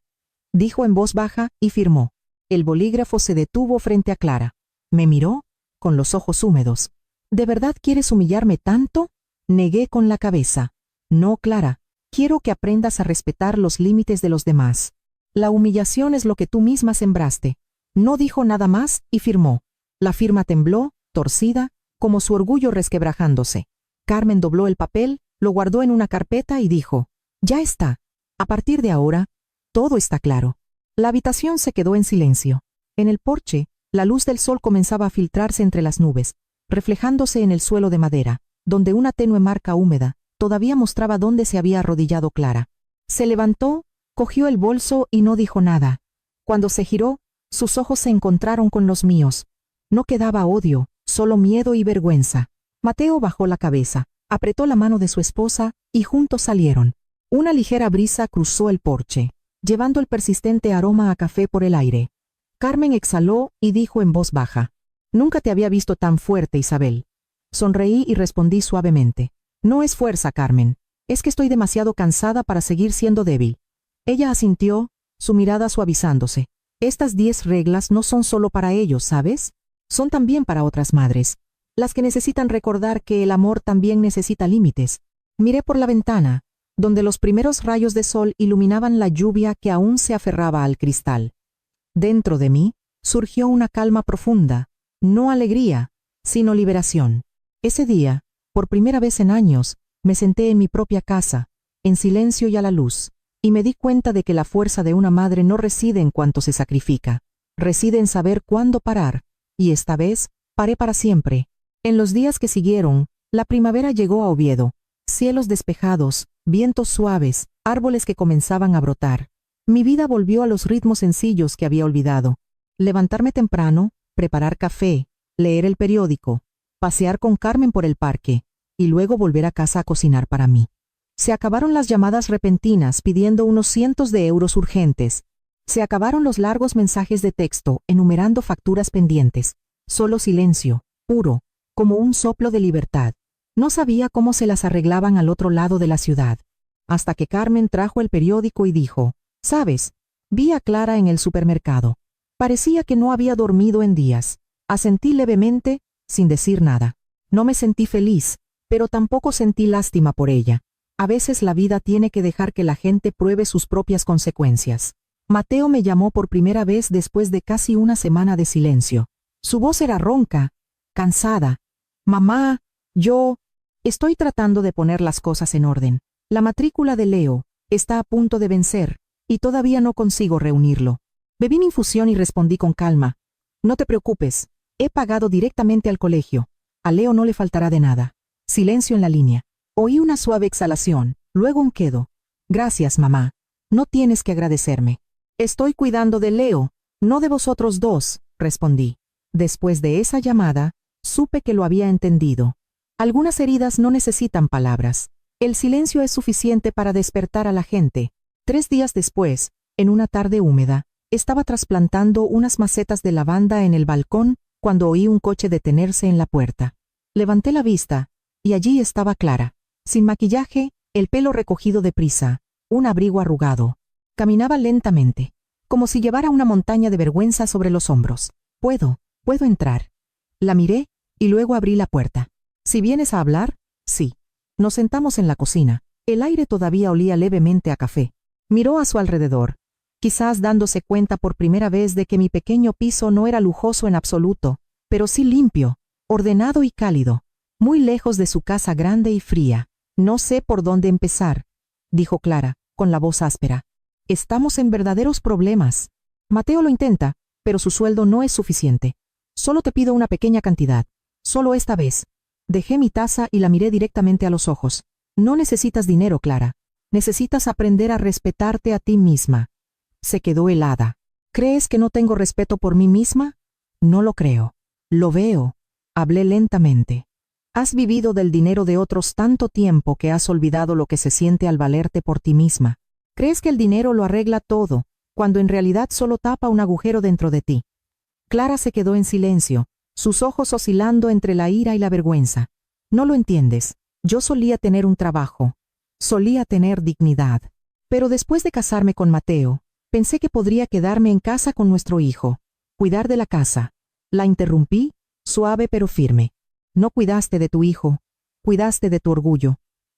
dijo en voz baja y firmó. El bolígrafo se detuvo frente a Clara. Me miró, con los ojos húmedos. ¿De verdad quieres humillarme tanto? Negué con la cabeza. No, Clara, quiero que aprendas a respetar los límites de los demás. La humillación es lo que tú misma sembraste. No dijo nada más y firmó. La firma tembló, torcida, como su orgullo resquebrajándose. Carmen dobló el papel, lo guardó en una carpeta y dijo, ya está. A partir de ahora, todo está claro. La habitación se quedó en silencio. En el porche, la luz del sol comenzaba a filtrarse entre las nubes, reflejándose en el suelo de madera, donde una tenue marca húmeda todavía mostraba dónde se había arrodillado Clara. Se levantó, cogió el bolso y no dijo nada. Cuando se giró, sus ojos se encontraron con los míos. No quedaba odio, solo miedo y vergüenza. Mateo bajó la cabeza, apretó la mano de su esposa y juntos salieron. Una ligera brisa cruzó el porche, llevando el persistente aroma a café por el aire. Carmen exhaló y dijo en voz baja, «Nunca te había visto tan fuerte, Isabel». Sonreí y respondí suavemente, «No es fuerza, Carmen, es que estoy demasiado cansada para seguir siendo débil». Ella asintió, su mirada suavizándose. «Estas 10 reglas no son solo para ellos, ¿sabes? Son también para otras madres, las que necesitan recordar que el amor también necesita límites». Miré por la ventana, donde los primeros rayos de sol iluminaban la lluvia que aún se aferraba al cristal. Dentro de mí surgió una calma profunda, no alegría, sino liberación. Ese día, por primera vez en años, me senté en mi propia casa, en silencio y a la luz, y me di cuenta de que la fuerza de una madre no reside en cuanto se sacrifica, reside en saber cuándo parar, y esta vez, paré para siempre. En los días que siguieron, la primavera llegó a Oviedo, cielos despejados, vientos suaves, árboles que comenzaban a brotar. Mi vida volvió a los ritmos sencillos que había olvidado. Levantarme temprano, preparar café, leer el periódico, pasear con Carmen por el parque, y luego volver a casa a cocinar para mí. Se acabaron las llamadas repentinas pidiendo unos cientos de euros urgentes. Se acabaron los largos mensajes de texto enumerando facturas pendientes. Solo silencio, puro, como un soplo de libertad. No sabía cómo se las arreglaban al otro lado de la ciudad, hasta que Carmen trajo el periódico y dijo, «¿Sabes? Vi a Clara en el supermercado. Parecía que no había dormido en días». Asentí levemente, sin decir nada. No me sentí feliz, pero tampoco sentí lástima por ella. A veces la vida tiene que dejar que la gente pruebe sus propias consecuencias. Mateo me llamó por primera vez después de casi una semana de silencio. Su voz era ronca, cansada. «Mamá, estoy tratando de poner las cosas en orden. La matrícula de Leo está a punto de vencer, y todavía no consigo reunirlo». Bebí mi infusión y respondí con calma, «No te preocupes, he pagado directamente al colegio. A Leo no le faltará de nada». Silencio en la línea. Oí una suave exhalación, luego un quedo. «Gracias, mamá. No tienes que agradecerme. Estoy cuidando de Leo, no de vosotros dos», respondí. Después de esa llamada, supe que lo había entendido. Algunas heridas no necesitan palabras. El silencio es suficiente para despertar a la gente. 3 días después, en una tarde húmeda, estaba trasplantando unas macetas de lavanda en el balcón cuando oí un coche detenerse en la puerta. Levanté la vista, y allí estaba Clara, sin maquillaje, el pelo recogido deprisa, un abrigo arrugado. Caminaba lentamente, como si llevara una montaña de vergüenza sobre los hombros. «Puedo entrar». La miré, y luego abrí la puerta. «¿Si vienes a hablar?» «Sí». Nos sentamos en la cocina. El aire todavía olía levemente a café. Miró a su alrededor, quizás dándose cuenta por primera vez de que mi pequeño piso no era lujoso en absoluto, pero sí limpio, ordenado y cálido, muy lejos de su casa grande y fría. «No sé por dónde empezar». dijo Clara, con la voz áspera. Estamos en verdaderos problemas. Mateo lo intenta, pero su sueldo no es suficiente. Solo te pido una pequeña cantidad. Solo esta vez. Dejé mi taza y la miré directamente a los ojos. No necesitas dinero, Clara. Necesitas aprender a respetarte a ti misma. Se quedó helada. ¿Crees que no tengo respeto por mí misma? No lo creo. Lo veo. Hablé lentamente. Has vivido del dinero de otros tanto tiempo que has olvidado lo que se siente al valerte por ti misma. Crees que el dinero lo arregla todo, cuando en realidad solo tapa un agujero dentro de ti. Clara se quedó en silencio, sus ojos oscilando entre la ira y la vergüenza. No lo entiendes. Yo solía tener un trabajo. Solía tener dignidad. Pero después de casarme con Mateo, pensé que podría quedarme en casa con nuestro hijo, cuidar de la casa. La interrumpí, suave pero firme. No cuidaste de tu hijo, cuidaste de tu orgullo.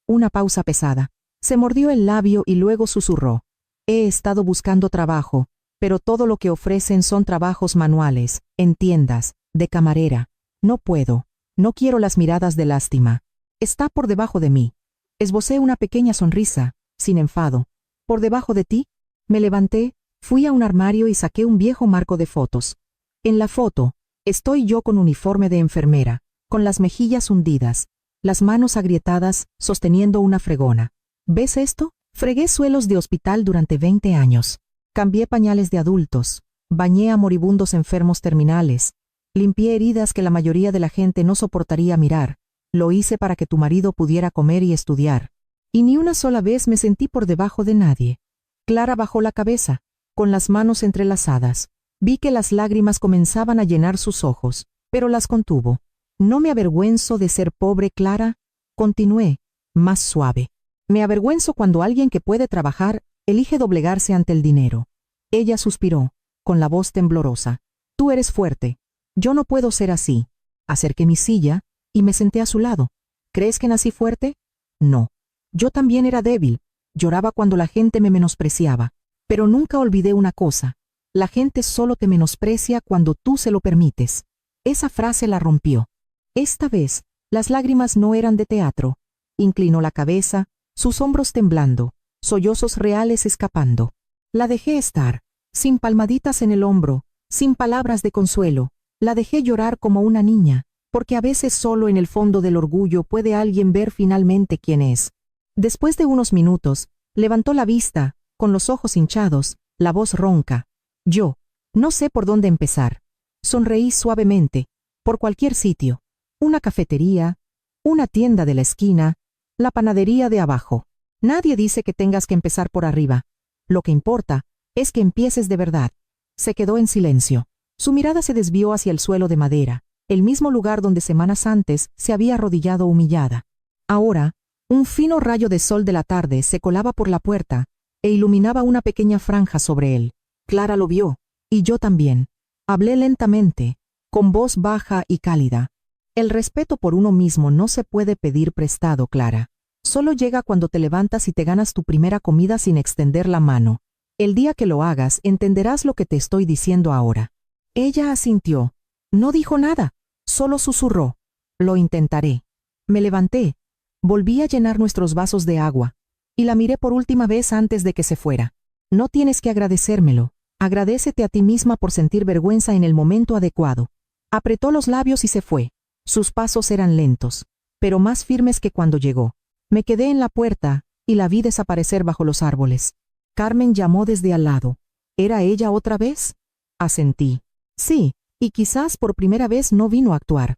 Una pausa pesada. Se mordió el labio y luego susurró. He estado buscando trabajo, pero todo lo que ofrecen son trabajos manuales, en tiendas, de camarera. No puedo, no quiero las miradas de lástima. Está por debajo de mí. Esbocé una pequeña sonrisa, sin enfado. ¿Por debajo de ti? Me levanté, fui a un armario y saqué un viejo marco de fotos. En la foto, estoy yo con uniforme de enfermera, con las mejillas hundidas, las manos agrietadas, sosteniendo una fregona. ¿Ves esto? Fregué suelos de hospital durante 20 años. Cambié pañales de adultos. Bañé a moribundos enfermos terminales. Limpié heridas que la mayoría de la gente no soportaría mirar. Lo hice para que tu marido pudiera comer y estudiar. Y ni una sola vez me sentí por debajo de nadie. Clara bajó la cabeza, con las manos entrelazadas. Vi que las lágrimas comenzaban a llenar sus ojos, pero las contuvo. No me avergüenzo de ser pobre, Clara. Continué, más suave. Me avergüenzo cuando alguien que puede trabajar elige doblegarse ante el dinero. Ella suspiró, con la voz temblorosa. Tú eres fuerte. Yo no puedo ser así. Acerqué mi silla y me senté a su lado. ¿Crees que nací fuerte? No. Yo también era débil. Lloraba cuando la gente me menospreciaba. Pero nunca olvidé una cosa. La gente solo te menosprecia cuando tú se lo permites. Esa frase la rompió. Esta vez, las lágrimas no eran de teatro. Inclinó la cabeza, sus hombros temblando, sollozos reales escapando. La dejé estar, sin palmaditas en el hombro, sin palabras de consuelo. La dejé llorar como una niña, porque a veces solo en el fondo del orgullo puede alguien ver finalmente quién es. Después de unos minutos, levantó la vista, con los ojos hinchados, la voz ronca. Yo, no sé por dónde empezar. Sonreí suavemente, por cualquier sitio. Una cafetería, una tienda de la esquina, la panadería de abajo. Nadie dice que tengas que empezar por arriba. Lo que importa es que empieces de verdad. Se quedó en silencio. Su mirada se desvió hacia el suelo de madera, el mismo lugar donde semanas antes se había arrodillado humillada. Ahora, un fino rayo de sol de la tarde se colaba por la puerta e iluminaba una pequeña franja sobre él. Clara lo vio, y yo también. Hablé lentamente, con voz baja y cálida. El respeto por uno mismo no se puede pedir prestado, Clara. Solo llega cuando te levantas y te ganas tu primera comida sin extender la mano. El día que lo hagas, entenderás lo que te estoy diciendo ahora. Ella asintió. No dijo nada, solo susurró. Lo intentaré. Me levanté. Volví a llenar nuestros vasos de agua, y la miré por última vez antes de que se fuera. No tienes que agradecérmelo. Agradécete a ti misma por sentir vergüenza en el momento adecuado. Apretó los labios y se fue. Sus pasos eran lentos, pero más firmes que cuando llegó. Me quedé en la puerta y la vi desaparecer bajo los árboles. Carmen llamó desde al lado. ¿Era ella otra vez? Asentí. Sí, y quizás por primera vez no vino a actuar.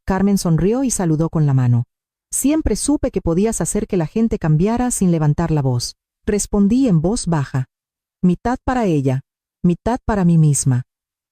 Carmen sonrió y saludó con la mano. Siempre supe que podías hacer que la gente cambiara sin levantar la voz. Respondí en voz baja. Mitad para ella, mitad para mí misma.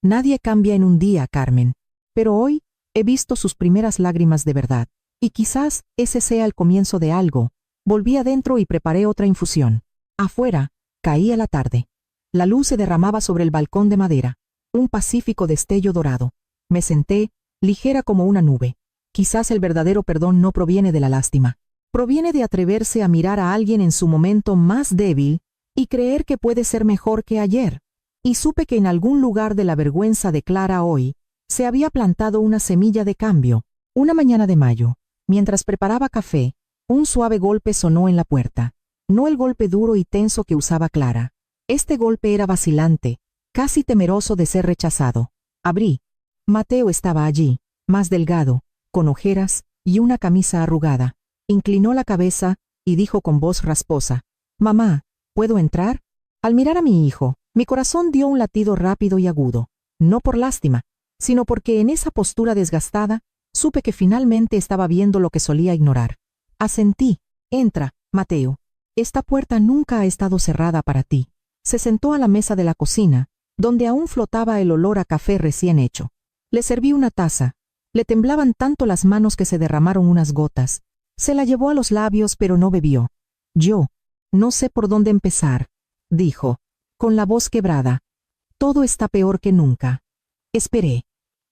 Nadie cambia en un día, Carmen. Pero hoy he visto sus primeras lágrimas de verdad. Y quizás ese sea el comienzo de algo. Volví adentro y preparé otra infusión. Afuera, caía la tarde. La luz se derramaba sobre el balcón de madera. Un pacífico destello dorado. Me senté, ligera como una nube. Quizás el verdadero perdón no proviene de la lástima. Proviene de atreverse a mirar a alguien en su momento más débil y creer que puede ser mejor que ayer. Y supe que en algún lugar de la vergüenza de Clara hoy se había plantado una semilla de cambio. Una mañana de mayo, mientras preparaba café, un suave golpe sonó en la puerta. no el golpe duro y tenso que usaba Clara. Este golpe era vacilante, casi temeroso de ser rechazado. Abrí. Mateo estaba allí, más delgado, con ojeras y una camisa arrugada. Inclinó la cabeza y dijo con voz rasposa: «Mamá, ¿puedo entrar?» Al mirar a mi hijo, mi corazón dio un latido rápido y agudo, no por lástima, sino porque en esa postura desgastada, supe que finalmente estaba viendo lo que solía ignorar. Asentí. «Entra, Mateo. Esta puerta nunca ha estado cerrada para ti». Se sentó a la mesa de la cocina, donde aún flotaba el olor a café recién hecho. Le serví una taza. Le temblaban tanto las manos que se derramaron unas gotas. Se la llevó a los labios, pero no bebió. «Yo no sé por dónde empezar», dijo, con la voz quebrada. «Todo está peor que nunca». Esperé.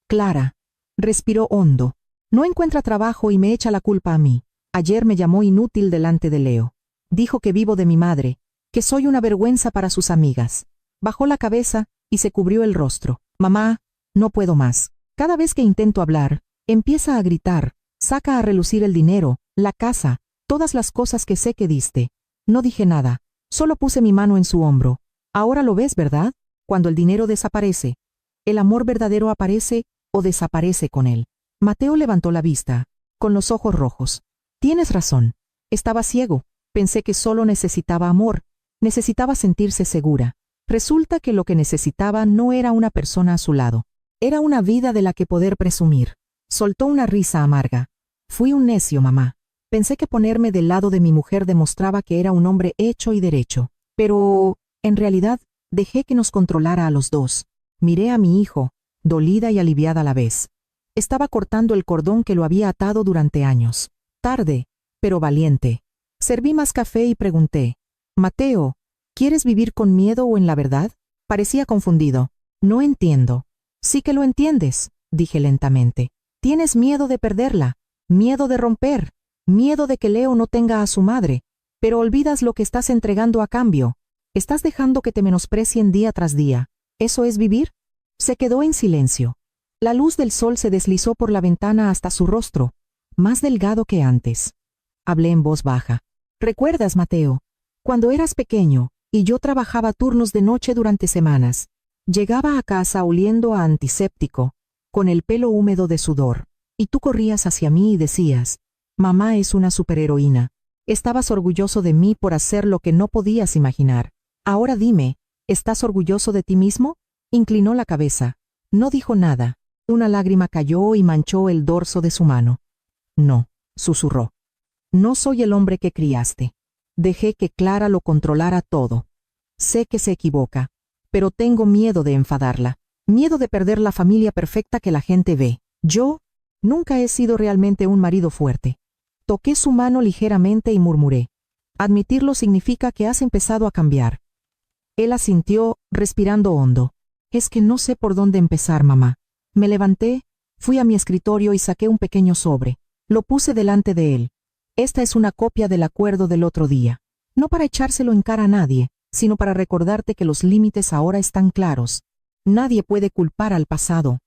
Clara respiró hondo. «No encuentra trabajo y me echa la culpa a mí. Ayer me llamó inútil delante de Leo. Dijo que vivo de mi madre, que soy una vergüenza para sus amigas». Bajó la cabeza y se cubrió el rostro. «Mamá, no puedo más. Cada vez que intento hablar, empieza a gritar, saca a relucir el dinero, la casa, todas las cosas que sé que diste». No dije nada, solo puse mi mano en su hombro. «Ahora lo ves, ¿verdad? Cuando el dinero desaparece, el amor verdadero aparece o desaparece con él». Mateo levantó la vista, con los ojos rojos. «Tienes razón. Estaba ciego. Pensé que solo necesitaba amor. Necesitaba sentirse segura. Resulta que lo que necesitaba no era una persona a su lado. Era una vida de la que poder presumir». Soltó una risa amarga. «Fui un necio, mamá. Pensé que ponerme del lado de mi mujer demostraba que era un hombre hecho y derecho. Pero, en realidad, dejé que nos controlara a los dos». Miré a mi hijo, dolida y aliviada a la vez. Estaba cortando el cordón que lo había atado durante años. Tarde, pero valiente. Serví más café y pregunté: «Mateo, ¿quieres vivir con miedo o en la verdad?» Parecía confundido. «No entiendo». «Sí que lo entiendes», dije lentamente. «Tienes miedo de perderla, miedo de romper, miedo de que Leo no tenga a su madre, pero olvidas lo que estás entregando a cambio. Estás dejando que te menosprecien día tras día. ¿Eso es vivir?». Se quedó en silencio. La luz del sol se deslizó por la ventana hasta su rostro, más delgado que antes. Hablé en voz baja. «¿Recuerdas, Mateo, cuando eras pequeño y yo trabajaba turnos de noche durante semanas? Llegaba a casa oliendo a antiséptico, con el pelo húmedo de sudor, y tú corrías hacia mí y decías: «Mamá es una superheroína». Estabas orgulloso de mí por hacer lo que no podías imaginar. Ahora dime, ¿estás orgulloso de ti mismo?». Inclinó la cabeza. No dijo nada. Una lágrima cayó y manchó el dorso de su mano. «No», susurró. «No soy el hombre que criaste. Dejé que Clara lo controlara todo. Sé que se equivoca, pero tengo miedo de enfadarla, miedo de perder la familia perfecta que la gente ve. Yo nunca he sido realmente un marido fuerte». Toqué su mano ligeramente y murmuré: «Admitirlo significa que has empezado a cambiar». Él asintió, respirando hondo. «Es que no sé por dónde empezar, mamá». Me levanté, fui a mi escritorio y saqué un pequeño sobre. Lo puse delante de él. «Esta es una copia del acuerdo del otro día. No para echárselo en cara a nadie, sino para recordarte que los límites ahora están claros. Nadie puede culpar al pasado».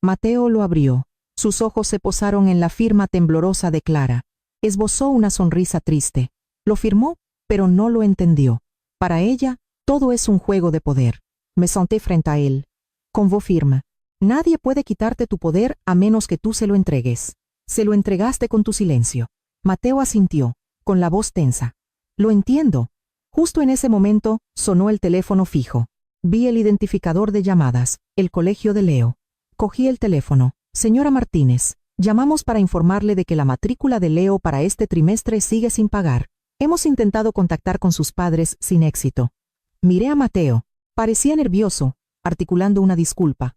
Mateo lo abrió. Sus ojos se posaron en la firma temblorosa de Clara. Esbozó una sonrisa triste. Lo firmó, pero no lo entendió. Para ella, todo es un juego de poder. Me senté frente a él, con voz firme. «Nadie puede quitarte tu poder a menos que tú se lo entregues. Se lo entregaste con tu silencio». Mateo asintió, con la voz tensa. «Lo entiendo». Justo en ese momento, sonó el teléfono fijo. Vi el identificador de llamadas, el colegio de Leo. Cogí el teléfono. «Señora Martínez, llamamos para informarle de que la matrícula de Leo para este trimestre sigue sin pagar. Hemos intentado contactar con sus padres sin éxito». Miré a Mateo. Parecía nervioso, articulando una disculpa.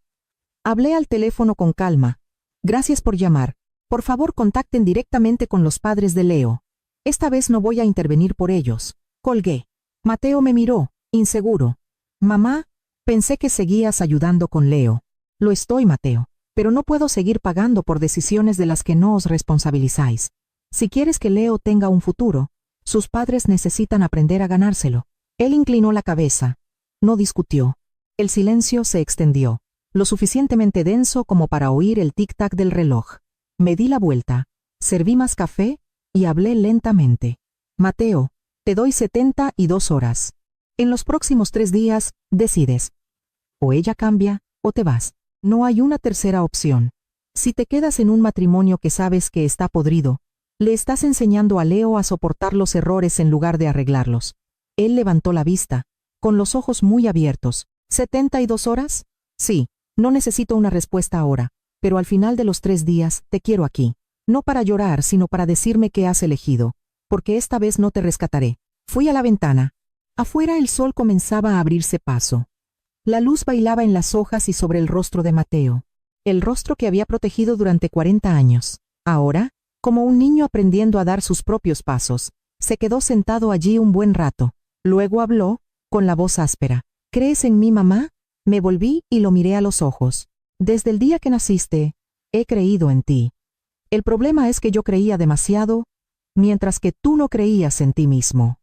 Hablé al teléfono con calma. «Gracias por llamar. Por favor, contacten directamente con los padres de Leo. Esta vez no voy a intervenir por ellos». Colgué. Mateo me miró, inseguro. «Mamá, pensé que seguías ayudando con Leo». «Lo estoy, Mateo, pero no puedo seguir pagando por decisiones de las que no os responsabilizáis. Si quieres que Leo tenga un futuro, sus padres necesitan aprender a ganárselo». Él inclinó la cabeza. No discutió. El silencio se extendió, lo suficientemente denso como para oír el tic-tac del reloj. Me di la vuelta, serví más café y hablé lentamente. «Mateo, Te doy 72 horas. En los próximos 3 días, decides. O ella cambia, o te vas. No hay una tercera opción. Si te quedas en un matrimonio que sabes que está podrido, le estás enseñando a Leo a soportar los errores en lugar de arreglarlos. Él levantó la vista, con los ojos muy abiertos. ¿72 horas? Sí, no necesito una respuesta ahora, pero al final de los 3 días, te quiero aquí. No para llorar, sino para decirme qué has elegido, porque esta vez no te rescataré. Fui a la ventana. Afuera el sol comenzaba a abrirse paso. La luz bailaba en las hojas y sobre el rostro de Mateo, el rostro que había protegido durante 40 años. Ahora, como un niño aprendiendo a dar sus propios pasos, se quedó sentado allí un buen rato. Luego habló, con la voz áspera. ¿Crees en mí, mamá? Me volví y lo miré a los ojos. Desde el día que naciste, he creído en ti. El problema es que yo creía demasiado, mientras que tú no creías en ti mismo.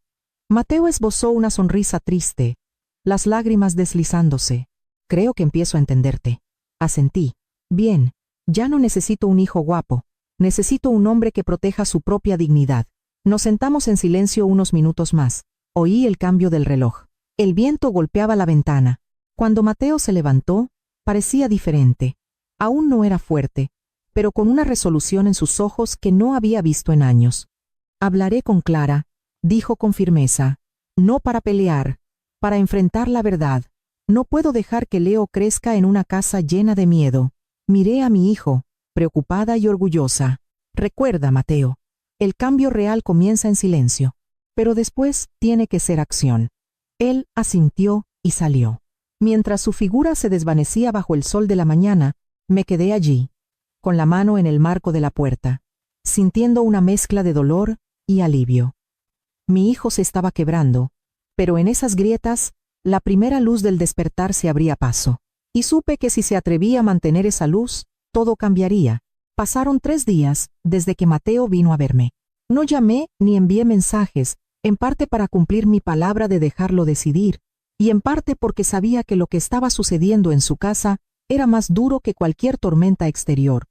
Mateo esbozó una sonrisa triste, las lágrimas deslizándose. Creo que empiezo a entenderte. Asentí. Bien, ya no necesito un hijo guapo. Necesito un hombre que proteja su propia dignidad. Nos sentamos en silencio unos minutos más. Oí el cambio del reloj. El viento golpeaba la ventana. Cuando Mateo se levantó, parecía diferente. Aún no era fuerte, pero con una resolución en sus ojos que no había visto en años. Hablaré con Clara, dijo con firmeza. No para pelear, para enfrentar la verdad. No puedo dejar que Leo crezca en una casa llena de miedo. Miré a mi hijo, preocupada y orgullosa. Recuerda, Mateo, el cambio real comienza en silencio, pero después tiene que ser acción. Él asintió y salió. Mientras su figura se desvanecía bajo el sol de la mañana, me quedé allí, con la mano en el marco de la puerta, sintiendo una mezcla de dolor y alivio. Mi hijo se estaba quebrando, pero en esas grietas, la primera luz del despertar se abría paso, y supe que si se atrevía a mantener esa luz, todo cambiaría. Pasaron 3 días desde que Mateo vino a verme. No llamé ni envié mensajes, en parte para cumplir mi palabra de dejarlo decidir, y en parte porque sabía que lo que estaba sucediendo en su casa era más duro que cualquier tormenta exterior.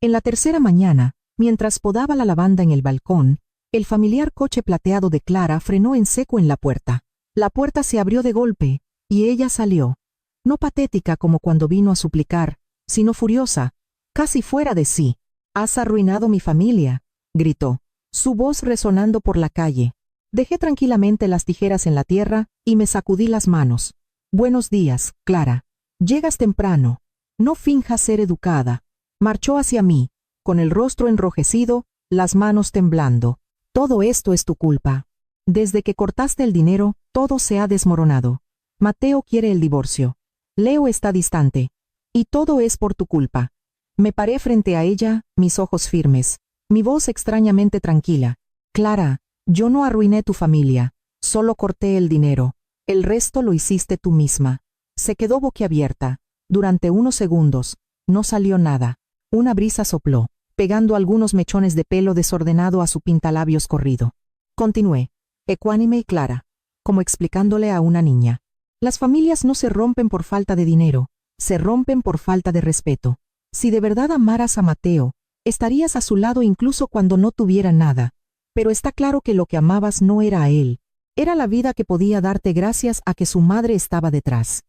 En la tercera mañana, mientras podaba la lavanda en el balcón, el familiar coche plateado de Clara frenó en seco en la puerta. La puerta se abrió de golpe, y ella salió. No patética como cuando vino a suplicar, sino furiosa, casi fuera de sí. «Has arruinado mi familia», gritó, su voz resonando por la calle. Dejé tranquilamente las tijeras en la tierra y me sacudí las manos. «Buenos días, Clara. Llegas temprano. No finjas ser educada». Marchó hacia mí, con el rostro enrojecido, las manos temblando. «Todo esto es tu culpa. Desde que cortaste el dinero, todo se ha desmoronado. Mateo quiere el divorcio. Leo está distante. Y todo es por tu culpa». Me paré frente a ella, mis ojos firmes, mi voz extrañamente tranquila. «Clara, yo no arruiné tu familia, solo corté el dinero. El resto lo hiciste tú misma». Se quedó boquiabierta. Durante unos segundos, no salió nada. Una brisa sopló, pegando algunos mechones de pelo desordenado a su pintalabios corrido. Continué, ecuánime y clara, como explicándole a una niña. Las familias no se rompen por falta de dinero, se rompen por falta de respeto. Si de verdad amaras a Mateo, estarías a su lado incluso cuando no tuviera nada. Pero está claro que lo que amabas no era a él. Era la vida que podía darte gracias a que su madre estaba detrás.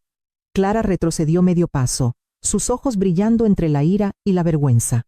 Clara retrocedió medio paso, sus ojos brillando entre la ira y la vergüenza.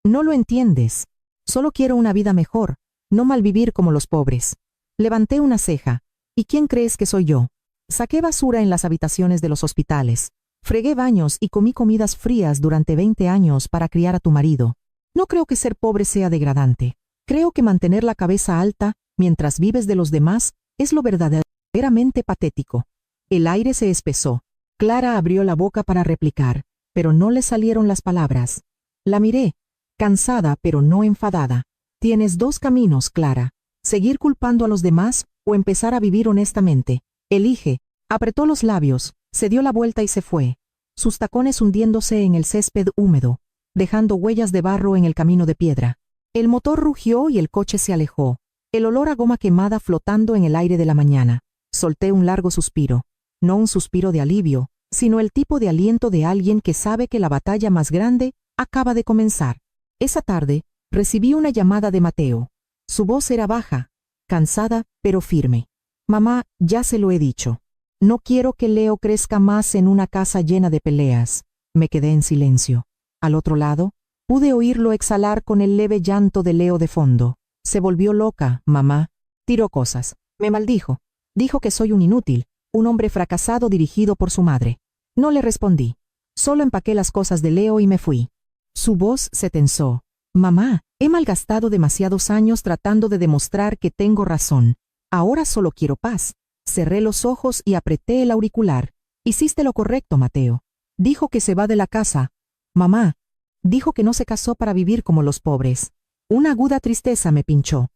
«No lo entiendes. Solo quiero una vida mejor, no malvivir como los pobres». Levanté una ceja. «¿Y quién crees que soy yo?» Saqué basura en las habitaciones de los hospitales. Fregué baños y comí comidas frías durante 20 años para criar a tu marido. No creo que ser pobre sea degradante. Creo que mantener la cabeza alta, mientras vives de los demás, es lo verdaderamente patético. El aire se espesó. Clara abrió la boca para replicar, pero no le salieron las palabras. La miré, cansada pero no enfadada. Tienes 2 caminos, Clara. Seguir culpando a los demás o empezar a vivir honestamente. Elige. Apretó los labios, se dio la vuelta y se fue, sus tacones hundiéndose en el césped húmedo, dejando huellas de barro en el camino de piedra. El motor rugió y el coche se alejó, el olor a goma quemada flotando en el aire de la mañana. Solté un largo suspiro, no un suspiro de alivio, sino el tipo de aliento de alguien que sabe que la batalla más grande acaba de comenzar. Esa tarde, recibí una llamada de Mateo. Su voz era baja, cansada, pero firme. Mamá, ya se lo he dicho. No quiero que Leo crezca más en una casa llena de peleas. Me quedé en silencio. Al otro lado, pude oírlo exhalar con el leve llanto de Leo de fondo. Se volvió loca, mamá. Tiró cosas. Me maldijo. Dijo que soy un inútil, un hombre fracasado dirigido por su madre. No le respondí. Solo empaqué las cosas de Leo y me fui. Su voz se tensó. Mamá, he malgastado demasiados años tratando de demostrar que tengo razón. Ahora solo quiero paz. Cerré los ojos y apreté el auricular. Hiciste lo correcto, Mateo. Dijo que se va de la casa. Mamá, dijo que no se casó para vivir como los pobres. Una aguda tristeza me pinchó.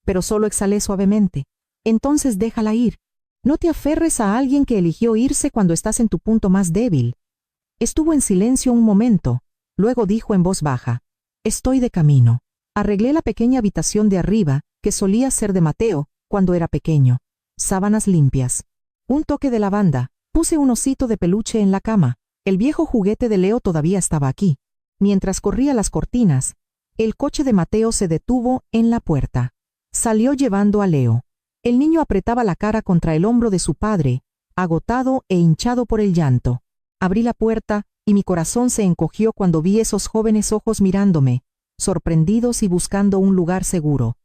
Pero solo exhalé suavemente. Entonces déjala ir. No te aferres a alguien que eligió irse cuando estás en tu punto más débil. Estuvo en silencio un momento. Luego dijo en voz baja. Estoy de camino. Arreglé la pequeña habitación de arriba, que solía ser de Mateo, cuando era pequeño. Sábanas limpias. Un toque de lavanda. Puse un osito de peluche en la cama. El viejo juguete de Leo todavía estaba aquí. Mientras corría las cortinas, el coche de Mateo se detuvo en la puerta. Salió llevando a Leo. El niño apretaba la cara contra el hombro de su padre, agotado e hinchado por el llanto. Abrí la puerta y mi corazón se encogió cuando vi esos jóvenes ojos mirándome, sorprendidos y buscando un lugar seguro.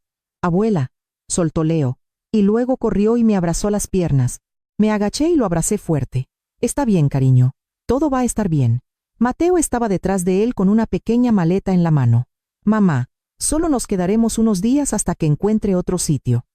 Abuela, soltó Leo, y luego corrió y me abrazó las piernas. Me agaché y lo abracé fuerte. Está bien, cariño. Todo va a estar bien. Mateo estaba detrás de él con una pequeña maleta en la mano. Mamá, solo nos quedaremos unos días hasta que encuentre otro sitio.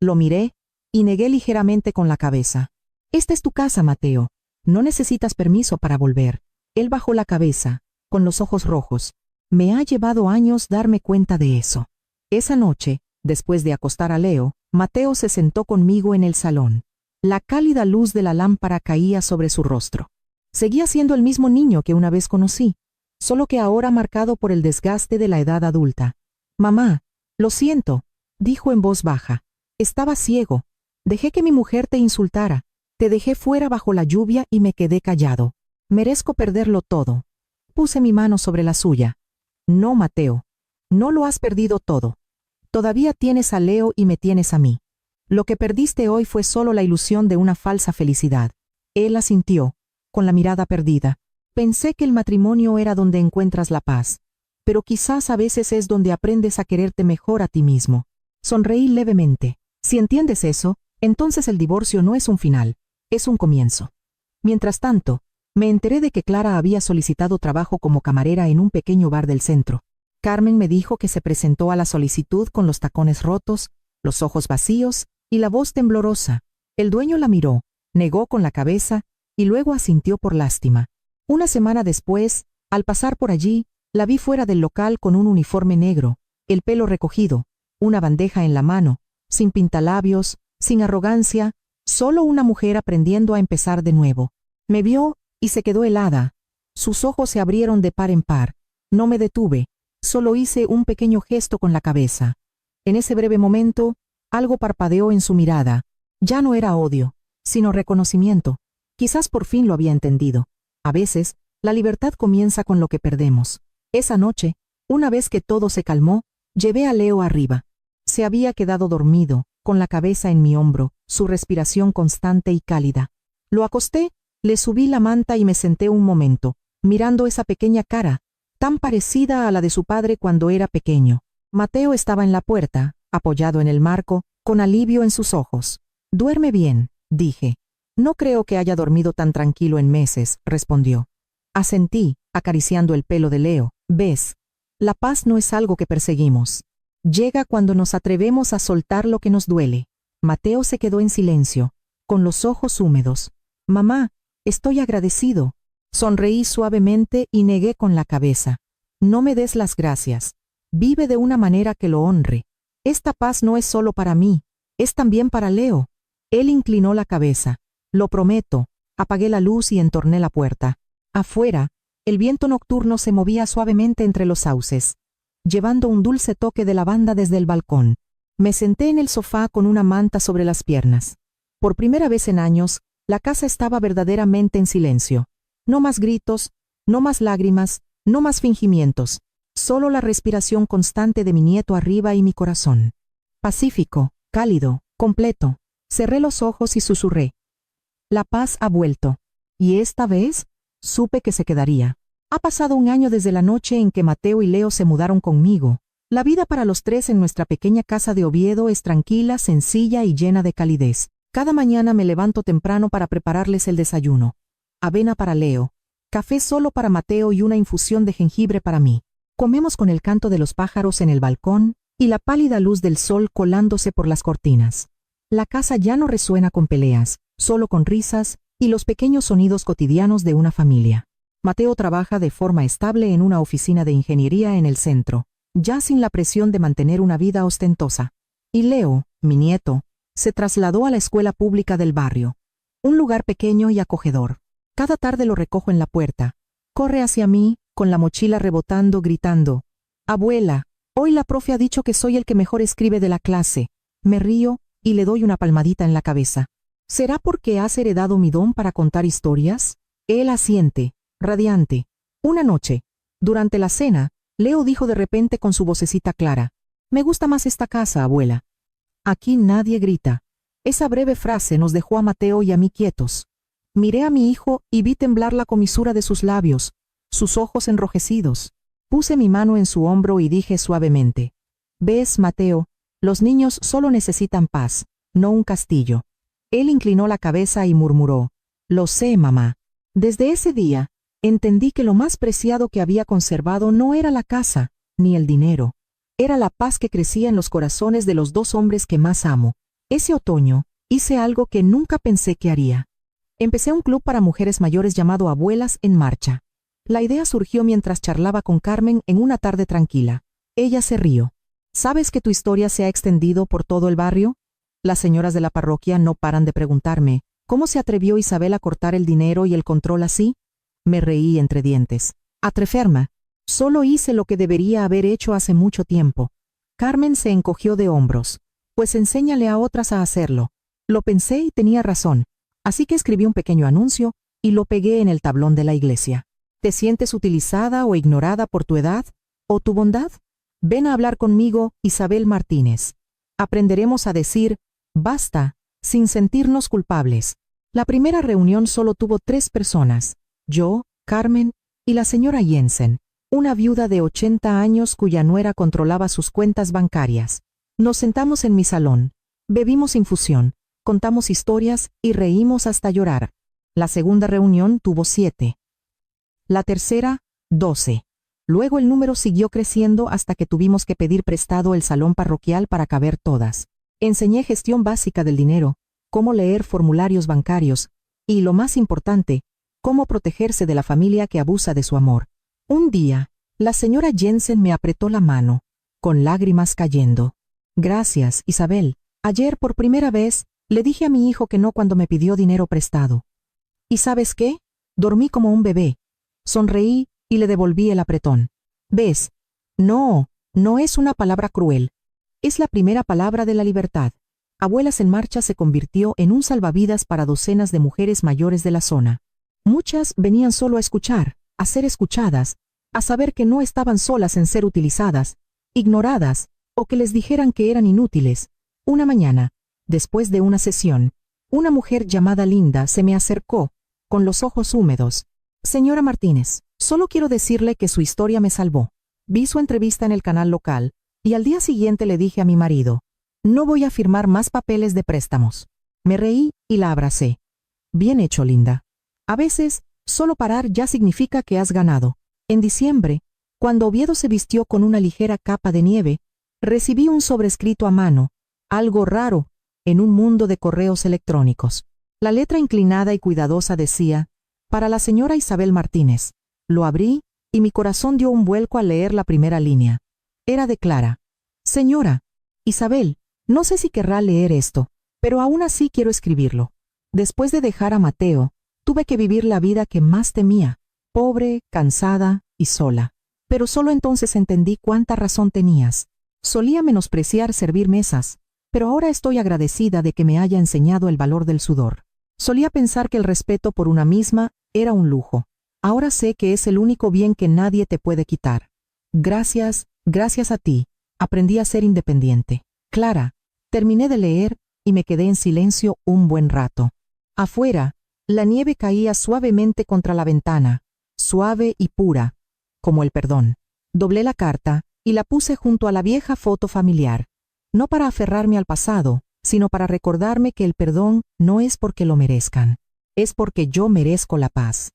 Lo miré y negué ligeramente con la cabeza. Esta es tu casa, Mateo. No necesitas permiso para volver. Él bajó la cabeza, con los ojos rojos. Me ha llevado años darme cuenta de eso. Esa noche, después de acostar a Leo, Mateo se sentó conmigo en el salón. La cálida luz de la lámpara caía sobre su rostro. Seguía siendo el mismo niño que una vez conocí, solo que ahora marcado por el desgaste de la edad adulta. Mamá, lo siento, dijo en voz baja. Estaba ciego. Dejé que mi mujer te insultara. Te dejé fuera bajo la lluvia y me quedé callado. Merezco perderlo todo. Puse mi mano sobre la suya. No, Mateo. No lo has perdido todo. Todavía tienes a Leo y me tienes a mí. Lo que perdiste hoy fue solo la ilusión de una falsa felicidad. Él asintió, con la mirada perdida. Pensé que el matrimonio era donde encuentras la paz, pero quizás a veces es donde aprendes a quererte mejor a ti mismo. Sonreí levemente. Si entiendes eso, entonces el divorcio no es un final, es un comienzo. Mientras tanto, me enteré de que Clara había solicitado trabajo como camarera en un pequeño bar del centro. Carmen me dijo que se presentó a la solicitud con los tacones rotos, los ojos vacíos y la voz temblorosa. El dueño la miró, negó con la cabeza y luego asintió por lástima. Una semana después, al pasar por allí, la vi fuera del local con un uniforme negro, el pelo recogido, una bandeja en la mano, sin pintalabios, sin arrogancia, solo una mujer aprendiendo a empezar de nuevo. Me vio y se quedó helada. Sus ojos se abrieron de par en par. No me detuve, solo hice un pequeño gesto con la cabeza. En ese breve momento, algo parpadeó en su mirada. Ya no era odio, sino reconocimiento. Quizás por fin lo había entendido. A veces, la libertad comienza con lo que perdemos. Esa noche, una vez que todo se calmó, llevé a Leo arriba. Se había quedado dormido, con la cabeza en mi hombro, su respiración constante y cálida. Lo acosté, le subí la manta y me senté un momento, mirando esa pequeña cara, tan parecida a la de su padre cuando era pequeño. Mateo estaba en la puerta, apoyado en el marco, con alivio en sus ojos. «Duerme bien», dije. «No creo que haya dormido tan tranquilo en meses», respondió. Asentí, acariciando el pelo de Leo. «Ves, la paz no es algo que perseguimos. Llega cuando nos atrevemos a soltar lo que nos duele». Mateo se quedó en silencio, con los ojos húmedos. «Mamá, estoy agradecido». Sonreí suavemente y negué con la cabeza. «No me des las gracias. Vive de una manera que lo honre. Esta paz no es solo para mí, es también para Leo». Él inclinó la cabeza. «Lo prometo». Apagué la luz y entorné la puerta. Afuera, el viento nocturno se movía suavemente entre los sauces, llevando un dulce toque de lavanda desde el balcón. Me senté en el sofá con una manta sobre las piernas. Por primera vez en años, la casa estaba verdaderamente en silencio. No más gritos, no más lágrimas, no más fingimientos. Solo la respiración constante de mi nieto arriba y mi corazón. Pacífico, cálido, completo. Cerré los ojos y susurré. La paz ha vuelto. Y esta vez, supe que se quedaría. Ha pasado un año desde la noche en que Mateo y Leo se mudaron conmigo. La vida para los tres en nuestra pequeña casa de Oviedo es tranquila, sencilla y llena de calidez. Cada mañana me levanto temprano para prepararles el desayuno. Avena para Leo, café solo para Mateo y una infusión de jengibre para mí. Comemos con el canto de los pájaros en el balcón y la pálida luz del sol colándose por las cortinas. La casa ya no resuena con peleas, solo con risas y los pequeños sonidos cotidianos de una familia. Mateo trabaja de forma estable en una oficina de ingeniería en el centro, ya sin la presión de mantener una vida ostentosa. Y Leo, mi nieto, se trasladó a la escuela pública del barrio, un lugar pequeño y acogedor. Cada tarde lo recojo en la puerta. Corre hacia mí, con la mochila rebotando, gritando: «Abuela, hoy la profe ha dicho que soy el que mejor escribe de la clase». Me río y le doy una palmadita en la cabeza. ¿Será porque has heredado mi don para contar historias? Él asiente, radiante. Una noche, durante la cena, Leo dijo de repente con su vocecita clara: «Me gusta más esta casa, abuela. Aquí nadie grita». Esa breve frase nos dejó a Mateo y a mí quietos. Miré a mi hijo y vi temblar la comisura de sus labios, sus ojos enrojecidos. Puse mi mano en su hombro y dije suavemente: «¿Ves, Mateo? Los niños solo necesitan paz, no un castillo». Él inclinó la cabeza y murmuró: «Lo sé, mamá». Desde ese día, entendí que lo más preciado que había conservado no era la casa, ni el dinero. Era la paz que crecía en los corazones de los dos hombres que más amo. Ese otoño, hice algo que nunca pensé que haría. Empecé un club para mujeres mayores llamado Abuelas en Marcha. La idea surgió mientras charlaba con Carmen en una tarde tranquila. Ella se rió. ¿Sabes que tu historia se ha extendido por todo el barrio? Las señoras de la parroquia no paran de preguntarme: ¿cómo se atrevió Isabel a cortar el dinero y el control así? Me reí entre dientes. Atreverme. Solo hice lo que debería haber hecho hace mucho tiempo. Carmen se encogió de hombros. Pues enséñale a otras a hacerlo. Lo pensé y tenía razón. Así que escribí un pequeño anuncio y lo pegué en el tablón de la iglesia. ¿Te sientes utilizada o ignorada por tu edad o tu bondad? Ven a hablar conmigo, Isabel Martínez. Aprenderemos a decir basta, sin sentirnos culpables. La primera reunión solo tuvo 3 personas: yo, Carmen y la señora Jensen, una viuda de 80 años cuya nuera controlaba sus cuentas bancarias. Nos sentamos en mi salón, bebimos infusión, contamos historias y reímos hasta llorar. La segunda reunión tuvo 7. La tercera, 12. Luego el número siguió creciendo hasta que tuvimos que pedir prestado el salón parroquial para caber todas. Enseñé gestión básica del dinero, cómo leer formularios bancarios y, lo más importante, cómo protegerse de la familia que abusa de su amor. Un día, la señora Jensen me apretó la mano, con lágrimas cayendo. «Gracias, Isabel. Ayer por primera vez le dije a mi hijo que no cuando me pidió dinero prestado. ¿Y sabes qué? Dormí como un bebé». Sonreí y le devolví el apretón. «¿Ves? No es una palabra cruel. Es la primera palabra de la libertad». Abuelas en Marcha se convirtió en un salvavidas para docenas de mujeres mayores de la zona. Muchas venían solo a escuchar, a ser escuchadas, a saber que no estaban solas en ser utilizadas, ignoradas, o que les dijeran que eran inútiles. Una mañana, después de una sesión, una mujer llamada Linda se me acercó, con los ojos húmedos. «Señora Martínez, solo quiero decirle que su historia me salvó. Vi su entrevista en el canal local, y al día siguiente le dije a mi marido: no voy a firmar más papeles de préstamos». Me reí y la abracé. «Bien hecho, Linda. A veces, solo parar ya significa que has ganado». En diciembre, cuando Oviedo se vistió con una ligera capa de nieve, recibí un sobrescrito a mano, algo raro, en un mundo de correos electrónicos. La letra inclinada y cuidadosa decía: «Para la señora Isabel Martínez». Lo abrí y mi corazón dio un vuelco al leer la primera línea. Era de Clara. «Señora Isabel, no sé si querrá leer esto, pero aún así quiero escribirlo. Después de dejar a Mateo, tuve que vivir la vida que más temía, pobre, cansada y sola. Pero solo entonces entendí cuánta razón tenías. Solía menospreciar servir mesas, pero ahora estoy agradecida de que me haya enseñado el valor del sudor. Solía pensar que el respeto por una misma era un lujo. Ahora sé que es el único bien que nadie te puede quitar. Gracias a ti, aprendí a ser independiente. Clara, Terminé de leer y me quedé en silencio un buen rato. Afuera, la nieve caía suavemente contra la ventana, suave y pura, como el perdón. Doblé la carta y la puse junto a la vieja foto familiar, no para aferrarme al pasado, sino para recordarme que el perdón no es porque lo merezcan, es porque yo merezco la paz.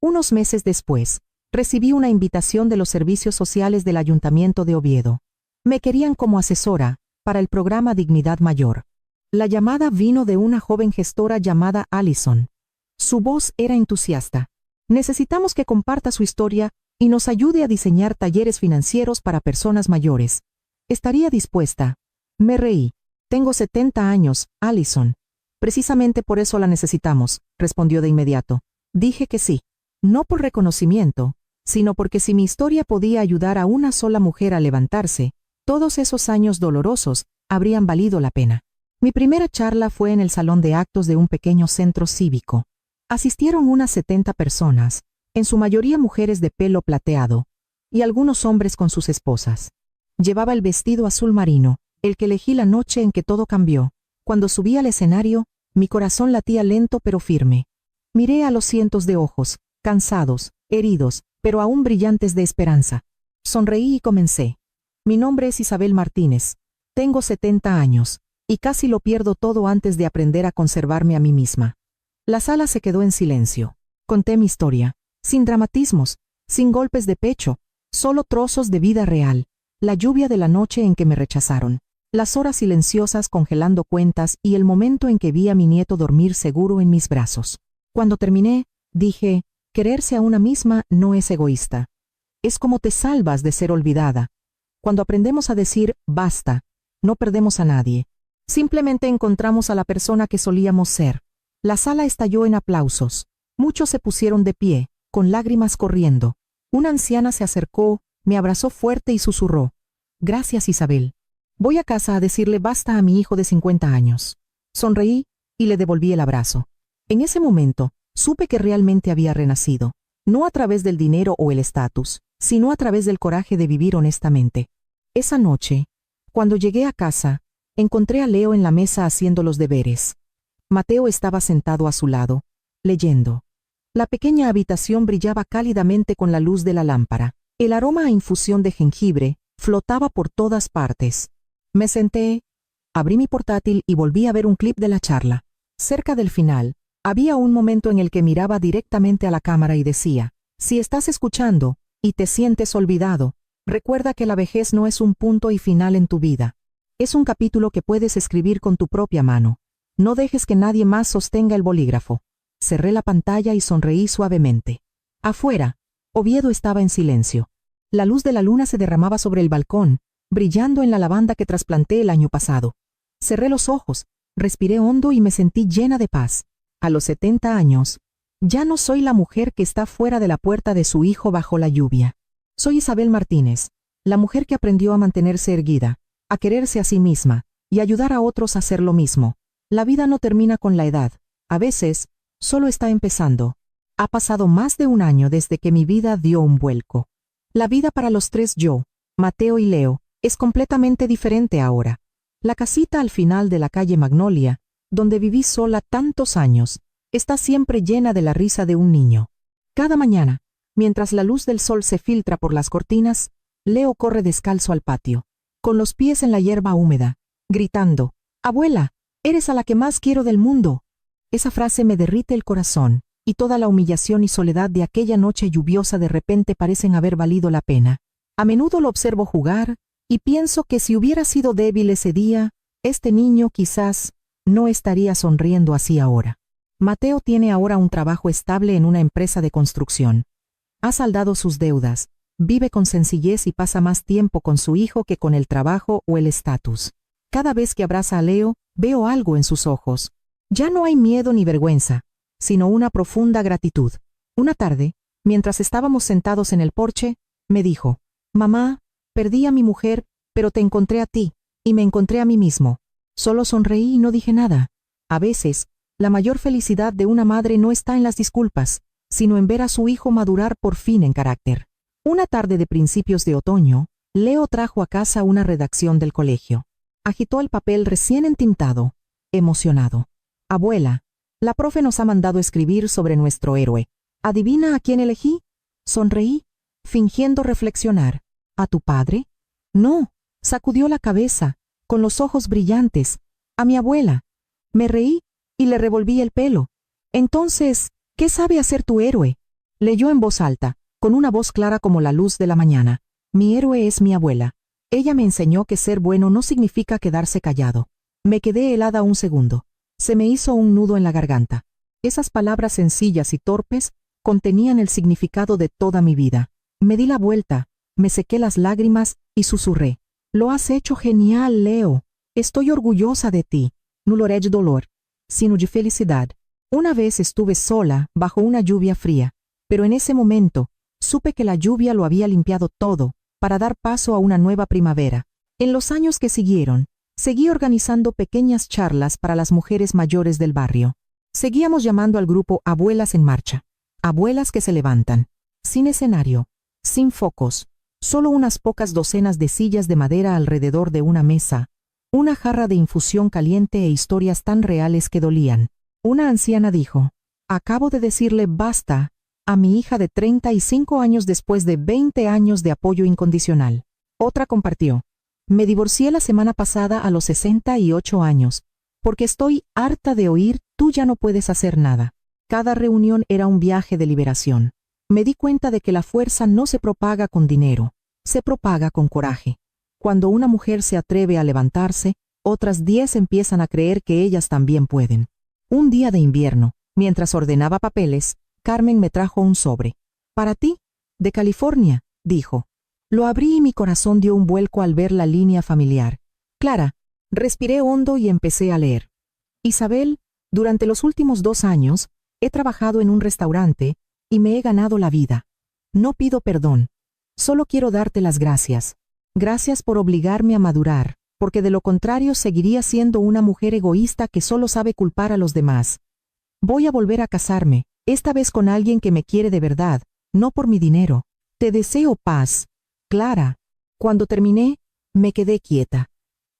Unos meses después, recibí una invitación de los servicios sociales del Ayuntamiento de Oviedo. Me querían como asesora para el programa Dignidad Mayor. La llamada vino de una joven gestora llamada Alison. Su voz era entusiasta. Necesitamos que comparta su historia y nos ayude a diseñar talleres financieros para personas mayores. ¿Estaría dispuesta? Me reí. Tengo 70 años, Alison. Precisamente por eso la necesitamos, respondió de inmediato. Dije que sí. No por reconocimiento, sino porque si mi historia podía ayudar a una sola mujer a levantarse, todos esos años dolorosos habrían valido la pena. Mi primera charla fue en el salón de actos de un pequeño centro cívico. Asistieron unas 70 personas, en su mayoría mujeres de pelo plateado, y algunos hombres con sus esposas. Llevaba el vestido azul marino, el que elegí la noche en que todo cambió. Cuando subí al escenario, mi corazón latía lento pero firme. Miré a los cientos de ojos, cansados, heridos, pero aún brillantes de esperanza. Sonreí y comencé. Mi nombre es Isabel Martínez. Tengo 70 años, y casi lo pierdo todo antes de aprender a conservarme a mí misma. La sala se quedó en silencio. Conté mi historia, sin dramatismos, sin golpes de pecho, solo trozos de vida real, la lluvia de la noche en que me rechazaron, las horas silenciosas congelando cuentas y el momento en que vi a mi nieto dormir seguro en mis brazos. Cuando terminé, dije, quererse a una misma no es egoísta. Es como te salvas de ser olvidada. Cuando aprendemos a decir basta, no perdemos a nadie. Simplemente encontramos a la persona que solíamos ser. La sala estalló en aplausos. Muchos se pusieron de pie, con lágrimas corriendo. Una anciana se acercó, me abrazó fuerte y susurró. Gracias, Isabel. Voy a casa a decirle basta a mi hijo de 50 años. Sonreí y le devolví el abrazo. En ese momento, supe que realmente había renacido, no a través del dinero o el estatus, sino a través del coraje de vivir honestamente. Esa noche, cuando llegué a casa, encontré a Leo en la mesa haciendo los deberes. Mateo estaba sentado a su lado, leyendo. La pequeña habitación brillaba cálidamente con la luz de la lámpara. El aroma a infusión de jengibre flotaba por todas partes. Me senté, abrí mi portátil y volví a ver un clip de la charla. Cerca del final, había un momento en el que miraba directamente a la cámara y decía, si estás escuchando y te sientes olvidado, recuerda que la vejez no es un punto y final en tu vida. Es un capítulo que puedes escribir con tu propia mano. No dejes que nadie más sostenga el bolígrafo. Cerré la pantalla y sonreí suavemente. Afuera, Oviedo estaba en silencio. La luz de la luna se derramaba sobre el balcón, brillando en la lavanda que trasplanté el año pasado. Cerré los ojos, respiré hondo y me sentí llena de paz. A los 70 años, ya no soy la mujer que está fuera de la puerta de su hijo bajo la lluvia. Soy Isabel Martínez, la mujer que aprendió a mantenerse erguida, a quererse a sí misma y ayudar a otros a hacer lo mismo. La vida no termina con la edad. A veces, solo está empezando. Ha pasado más de un año desde que mi vida dio un vuelco. La vida para los tres yo, Mateo y Leo, es completamente diferente ahora. La casita al final de la calle Magnolia, donde viví sola tantos años, está siempre llena de la risa de un niño. Cada mañana, mientras la luz del sol se filtra por las cortinas, Leo corre descalzo al patio, con los pies en la hierba húmeda, gritando, «Abuela, eres a la que más quiero del mundo». Esa frase me derrite el corazón, y toda la humillación y soledad de aquella noche lluviosa de repente parecen haber valido la pena. A menudo lo observo jugar, y pienso que si hubiera sido débil ese día, este niño quizás no estaría sonriendo así ahora. Mateo tiene ahora un trabajo estable en una empresa de construcción. Ha saldado sus deudas, vive con sencillez y pasa más tiempo con su hijo que con el trabajo o el estatus. Cada vez que abraza a Leo, veo algo en sus ojos. Ya no hay miedo ni vergüenza, sino una profunda gratitud. Una tarde, mientras estábamos sentados en el porche, me dijo, «Mamá, perdí a mi mujer, pero te encontré a ti, y me encontré a mí mismo». Solo sonreí y no dije nada. A veces, la mayor felicidad de una madre no está en las disculpas, sino en ver a su hijo madurar por fin en carácter. Una tarde de principios de otoño, Leo trajo a casa una redacción del colegio. Agitó el papel recién entintado, emocionado. Abuela, la profe nos ha mandado escribir sobre nuestro héroe. ¿Adivina a quién elegí? Sonreí, fingiendo reflexionar. ¿A tu padre? No, sacudió la cabeza, con los ojos brillantes. A mi abuela. Me reí y le revolví el pelo. Entonces, ¿qué sabe hacer tu héroe? Leyó en voz alta, con una voz clara como la luz de la mañana. Mi héroe es mi abuela. Ella me enseñó que ser bueno no significa quedarse callado. Me quedé helada un segundo. Se me hizo un nudo en la garganta. Esas palabras sencillas y torpes contenían el significado de toda mi vida. Me di la vuelta, me sequé las lágrimas y susurré. Lo has hecho genial, Leo. Estoy orgullosa de ti. No lloré de dolor, sino de felicidad. Una vez estuve sola bajo una lluvia fría, pero en ese momento supe que la lluvia lo había limpiado todo para dar paso a una nueva primavera. En los años que siguieron, seguí organizando pequeñas charlas para las mujeres mayores del barrio. Seguíamos llamando al grupo Abuelas en Marcha. Abuelas que se levantan. Sin escenario, sin focos, solo unas pocas docenas de sillas de madera alrededor de una mesa, una jarra de infusión caliente e historias tan reales que dolían. Una anciana dijo, acabo de decirle basta a mi hija de 35 años después de 20 años de apoyo incondicional. Otra compartió, me divorcié la semana pasada a los 68 años, porque estoy harta de oír tú ya no puedes hacer nada. Cada reunión era un viaje de liberación. Me di cuenta de que la fuerza no se propaga con dinero, se propaga con coraje. Cuando una mujer se atreve a levantarse, otras 10 empiezan a creer que ellas también pueden. Un día de invierno, mientras ordenaba papeles, Carmen me trajo un sobre. «Para ti, de California», dijo. Lo abrí y mi corazón dio un vuelco al ver la línea familiar. Clara, respiré hondo y empecé a leer. Isabel, durante los últimos 2 años, he trabajado en un restaurante y me he ganado la vida. No pido perdón. Solo quiero darte las gracias. Gracias por obligarme a madurar, porque de lo contrario seguiría siendo una mujer egoísta que solo sabe culpar a los demás. Voy a volver a casarme, esta vez con alguien que me quiere de verdad, no por mi dinero. Te deseo paz, Clara. Cuando terminé, me quedé quieta.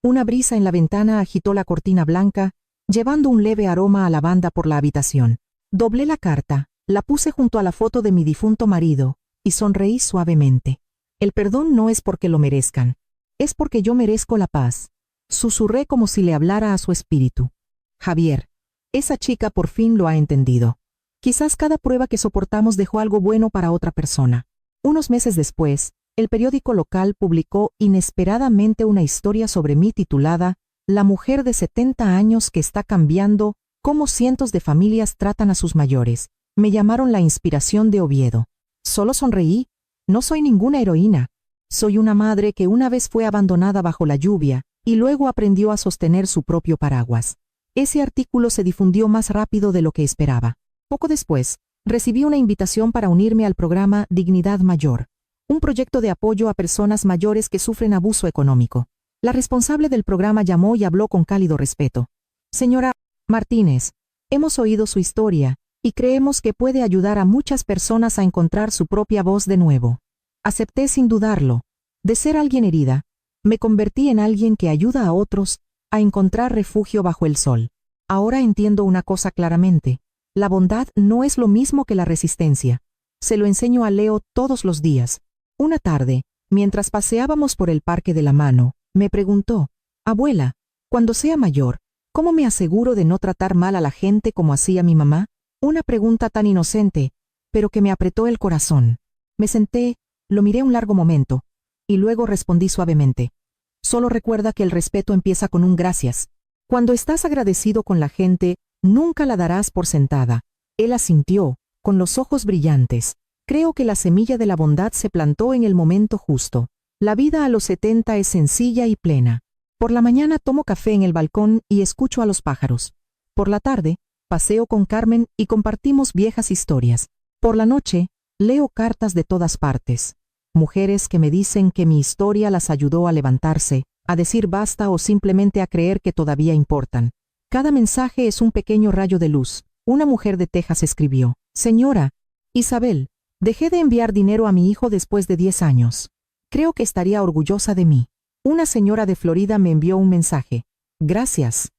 Una brisa en la ventana agitó la cortina blanca, llevando un leve aroma a lavanda por la habitación. Doblé la carta, la puse junto a la foto de mi difunto marido, y sonreí suavemente. El perdón no es porque lo merezcan, es porque yo merezco la paz. Susurré como si le hablara a su espíritu. Javier, esa chica por fin lo ha entendido. Quizás cada prueba que soportamos dejó algo bueno para otra persona. Unos meses después, el periódico local publicó inesperadamente una historia sobre mí titulada La mujer de 70 años que está cambiando cómo cientos de familias tratan a sus mayores. Me llamaron la inspiración de Oviedo. Solo sonreí. No soy ninguna heroína. Soy una madre que una vez fue abandonada bajo la lluvia y luego aprendió a sostener su propio paraguas. Ese artículo se difundió más rápido de lo que esperaba. Poco después, recibí una invitación para unirme al programa Dignidad Mayor, un proyecto de apoyo a personas mayores que sufren abuso económico. La responsable del programa llamó y habló con cálido respeto. Señora Martínez, hemos oído su historia y creemos que puede ayudar a muchas personas a encontrar su propia voz de nuevo. Acepté sin dudarlo. De ser alguien herida, me convertí en alguien que ayuda a otros a encontrar refugio bajo el sol. Ahora entiendo una cosa claramente. La bondad no es lo mismo que la resistencia. Se lo enseño a Leo todos los días. Una tarde, mientras paseábamos por el Parque de la Mano, me preguntó, «Abuela, cuando sea mayor, ¿cómo me aseguro de no tratar mal a la gente como hacía mi mamá?» Una pregunta tan inocente, pero que me apretó el corazón. Me senté, lo miré un largo momento, y luego respondí suavemente. Solo recuerda que el respeto empieza con un gracias. Cuando estás agradecido con la gente, nunca la darás por sentada. Él asintió, con los ojos brillantes. Creo que la semilla de la bondad se plantó en el momento justo. La vida a los 70 es sencilla y plena. Por la mañana tomo café en el balcón y escucho a los pájaros. Por la tarde, paseo con Carmen y compartimos viejas historias. Por la noche, leo cartas de todas partes. Mujeres que me dicen que mi historia las ayudó a levantarse, a decir basta o simplemente a creer que todavía importan. Cada mensaje es un pequeño rayo de luz. Una mujer de Texas escribió, «Señora Isabel, dejé de enviar dinero a mi hijo después de 10 años. Creo que estaría orgullosa de mí. Una señora de Florida me envió un mensaje. Gracias.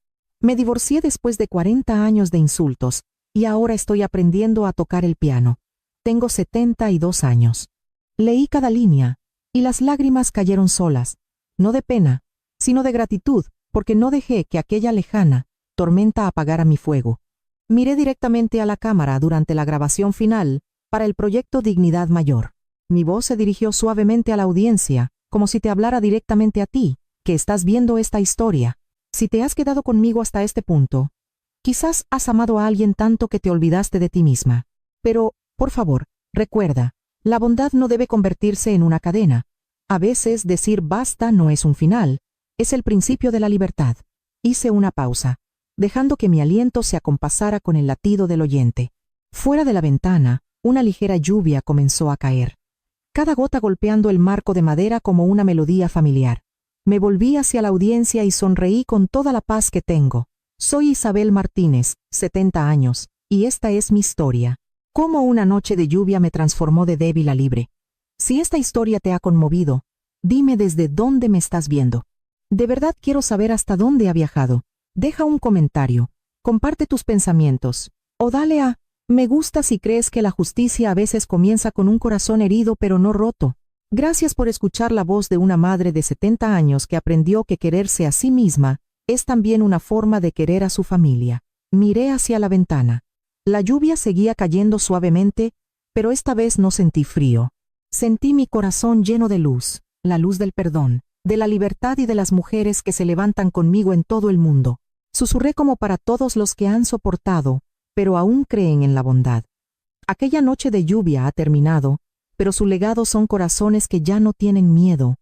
Me divorcié después de 40 años de insultos y ahora estoy aprendiendo a tocar el piano. Tengo 72 años. Leí cada línea y las lágrimas cayeron solas, no de pena, sino de gratitud, porque no dejé que aquella lejana tormenta apagara mi fuego. Miré directamente a la cámara durante la grabación final para el proyecto Dignidad Mayor. Mi voz se dirigió suavemente a la audiencia, como si te hablara directamente a ti, que estás viendo esta historia. Si te has quedado conmigo hasta este punto, quizás has amado a alguien tanto que te olvidaste de ti misma. Pero, por favor, recuerda, la bondad no debe convertirse en una cadena. A veces decir basta no es un final, es el principio de la libertad. Hice una pausa, dejando que mi aliento se acompasara con el latido del oyente. Fuera de la ventana, una ligera lluvia comenzó a caer, cada gota golpeando el marco de madera como una melodía familiar. Me volví hacia la audiencia y sonreí con toda la paz que tengo. Soy Isabel Martínez, 70 años, y esta es mi historia. Cómo una noche de lluvia me transformó de débil a libre. Si esta historia te ha conmovido, dime desde dónde me estás viendo. De verdad quiero saber hasta dónde ha viajado. Deja un comentario, comparte tus pensamientos, o dale a me gusta si crees que la justicia a veces comienza con un corazón herido pero no roto. Gracias por escuchar la voz de una madre de 70 años que aprendió que quererse a sí misma es también una forma de querer a su familia. Miré hacia la ventana. La lluvia seguía cayendo suavemente, pero esta vez no sentí frío. Sentí mi corazón lleno de luz, la luz del perdón, de la libertad y de las mujeres que se levantan conmigo en todo el mundo. Susurré como para todos los que han soportado, pero aún creen en la bondad. Aquella noche de lluvia ha terminado, pero su legado son corazones que ya no tienen miedo,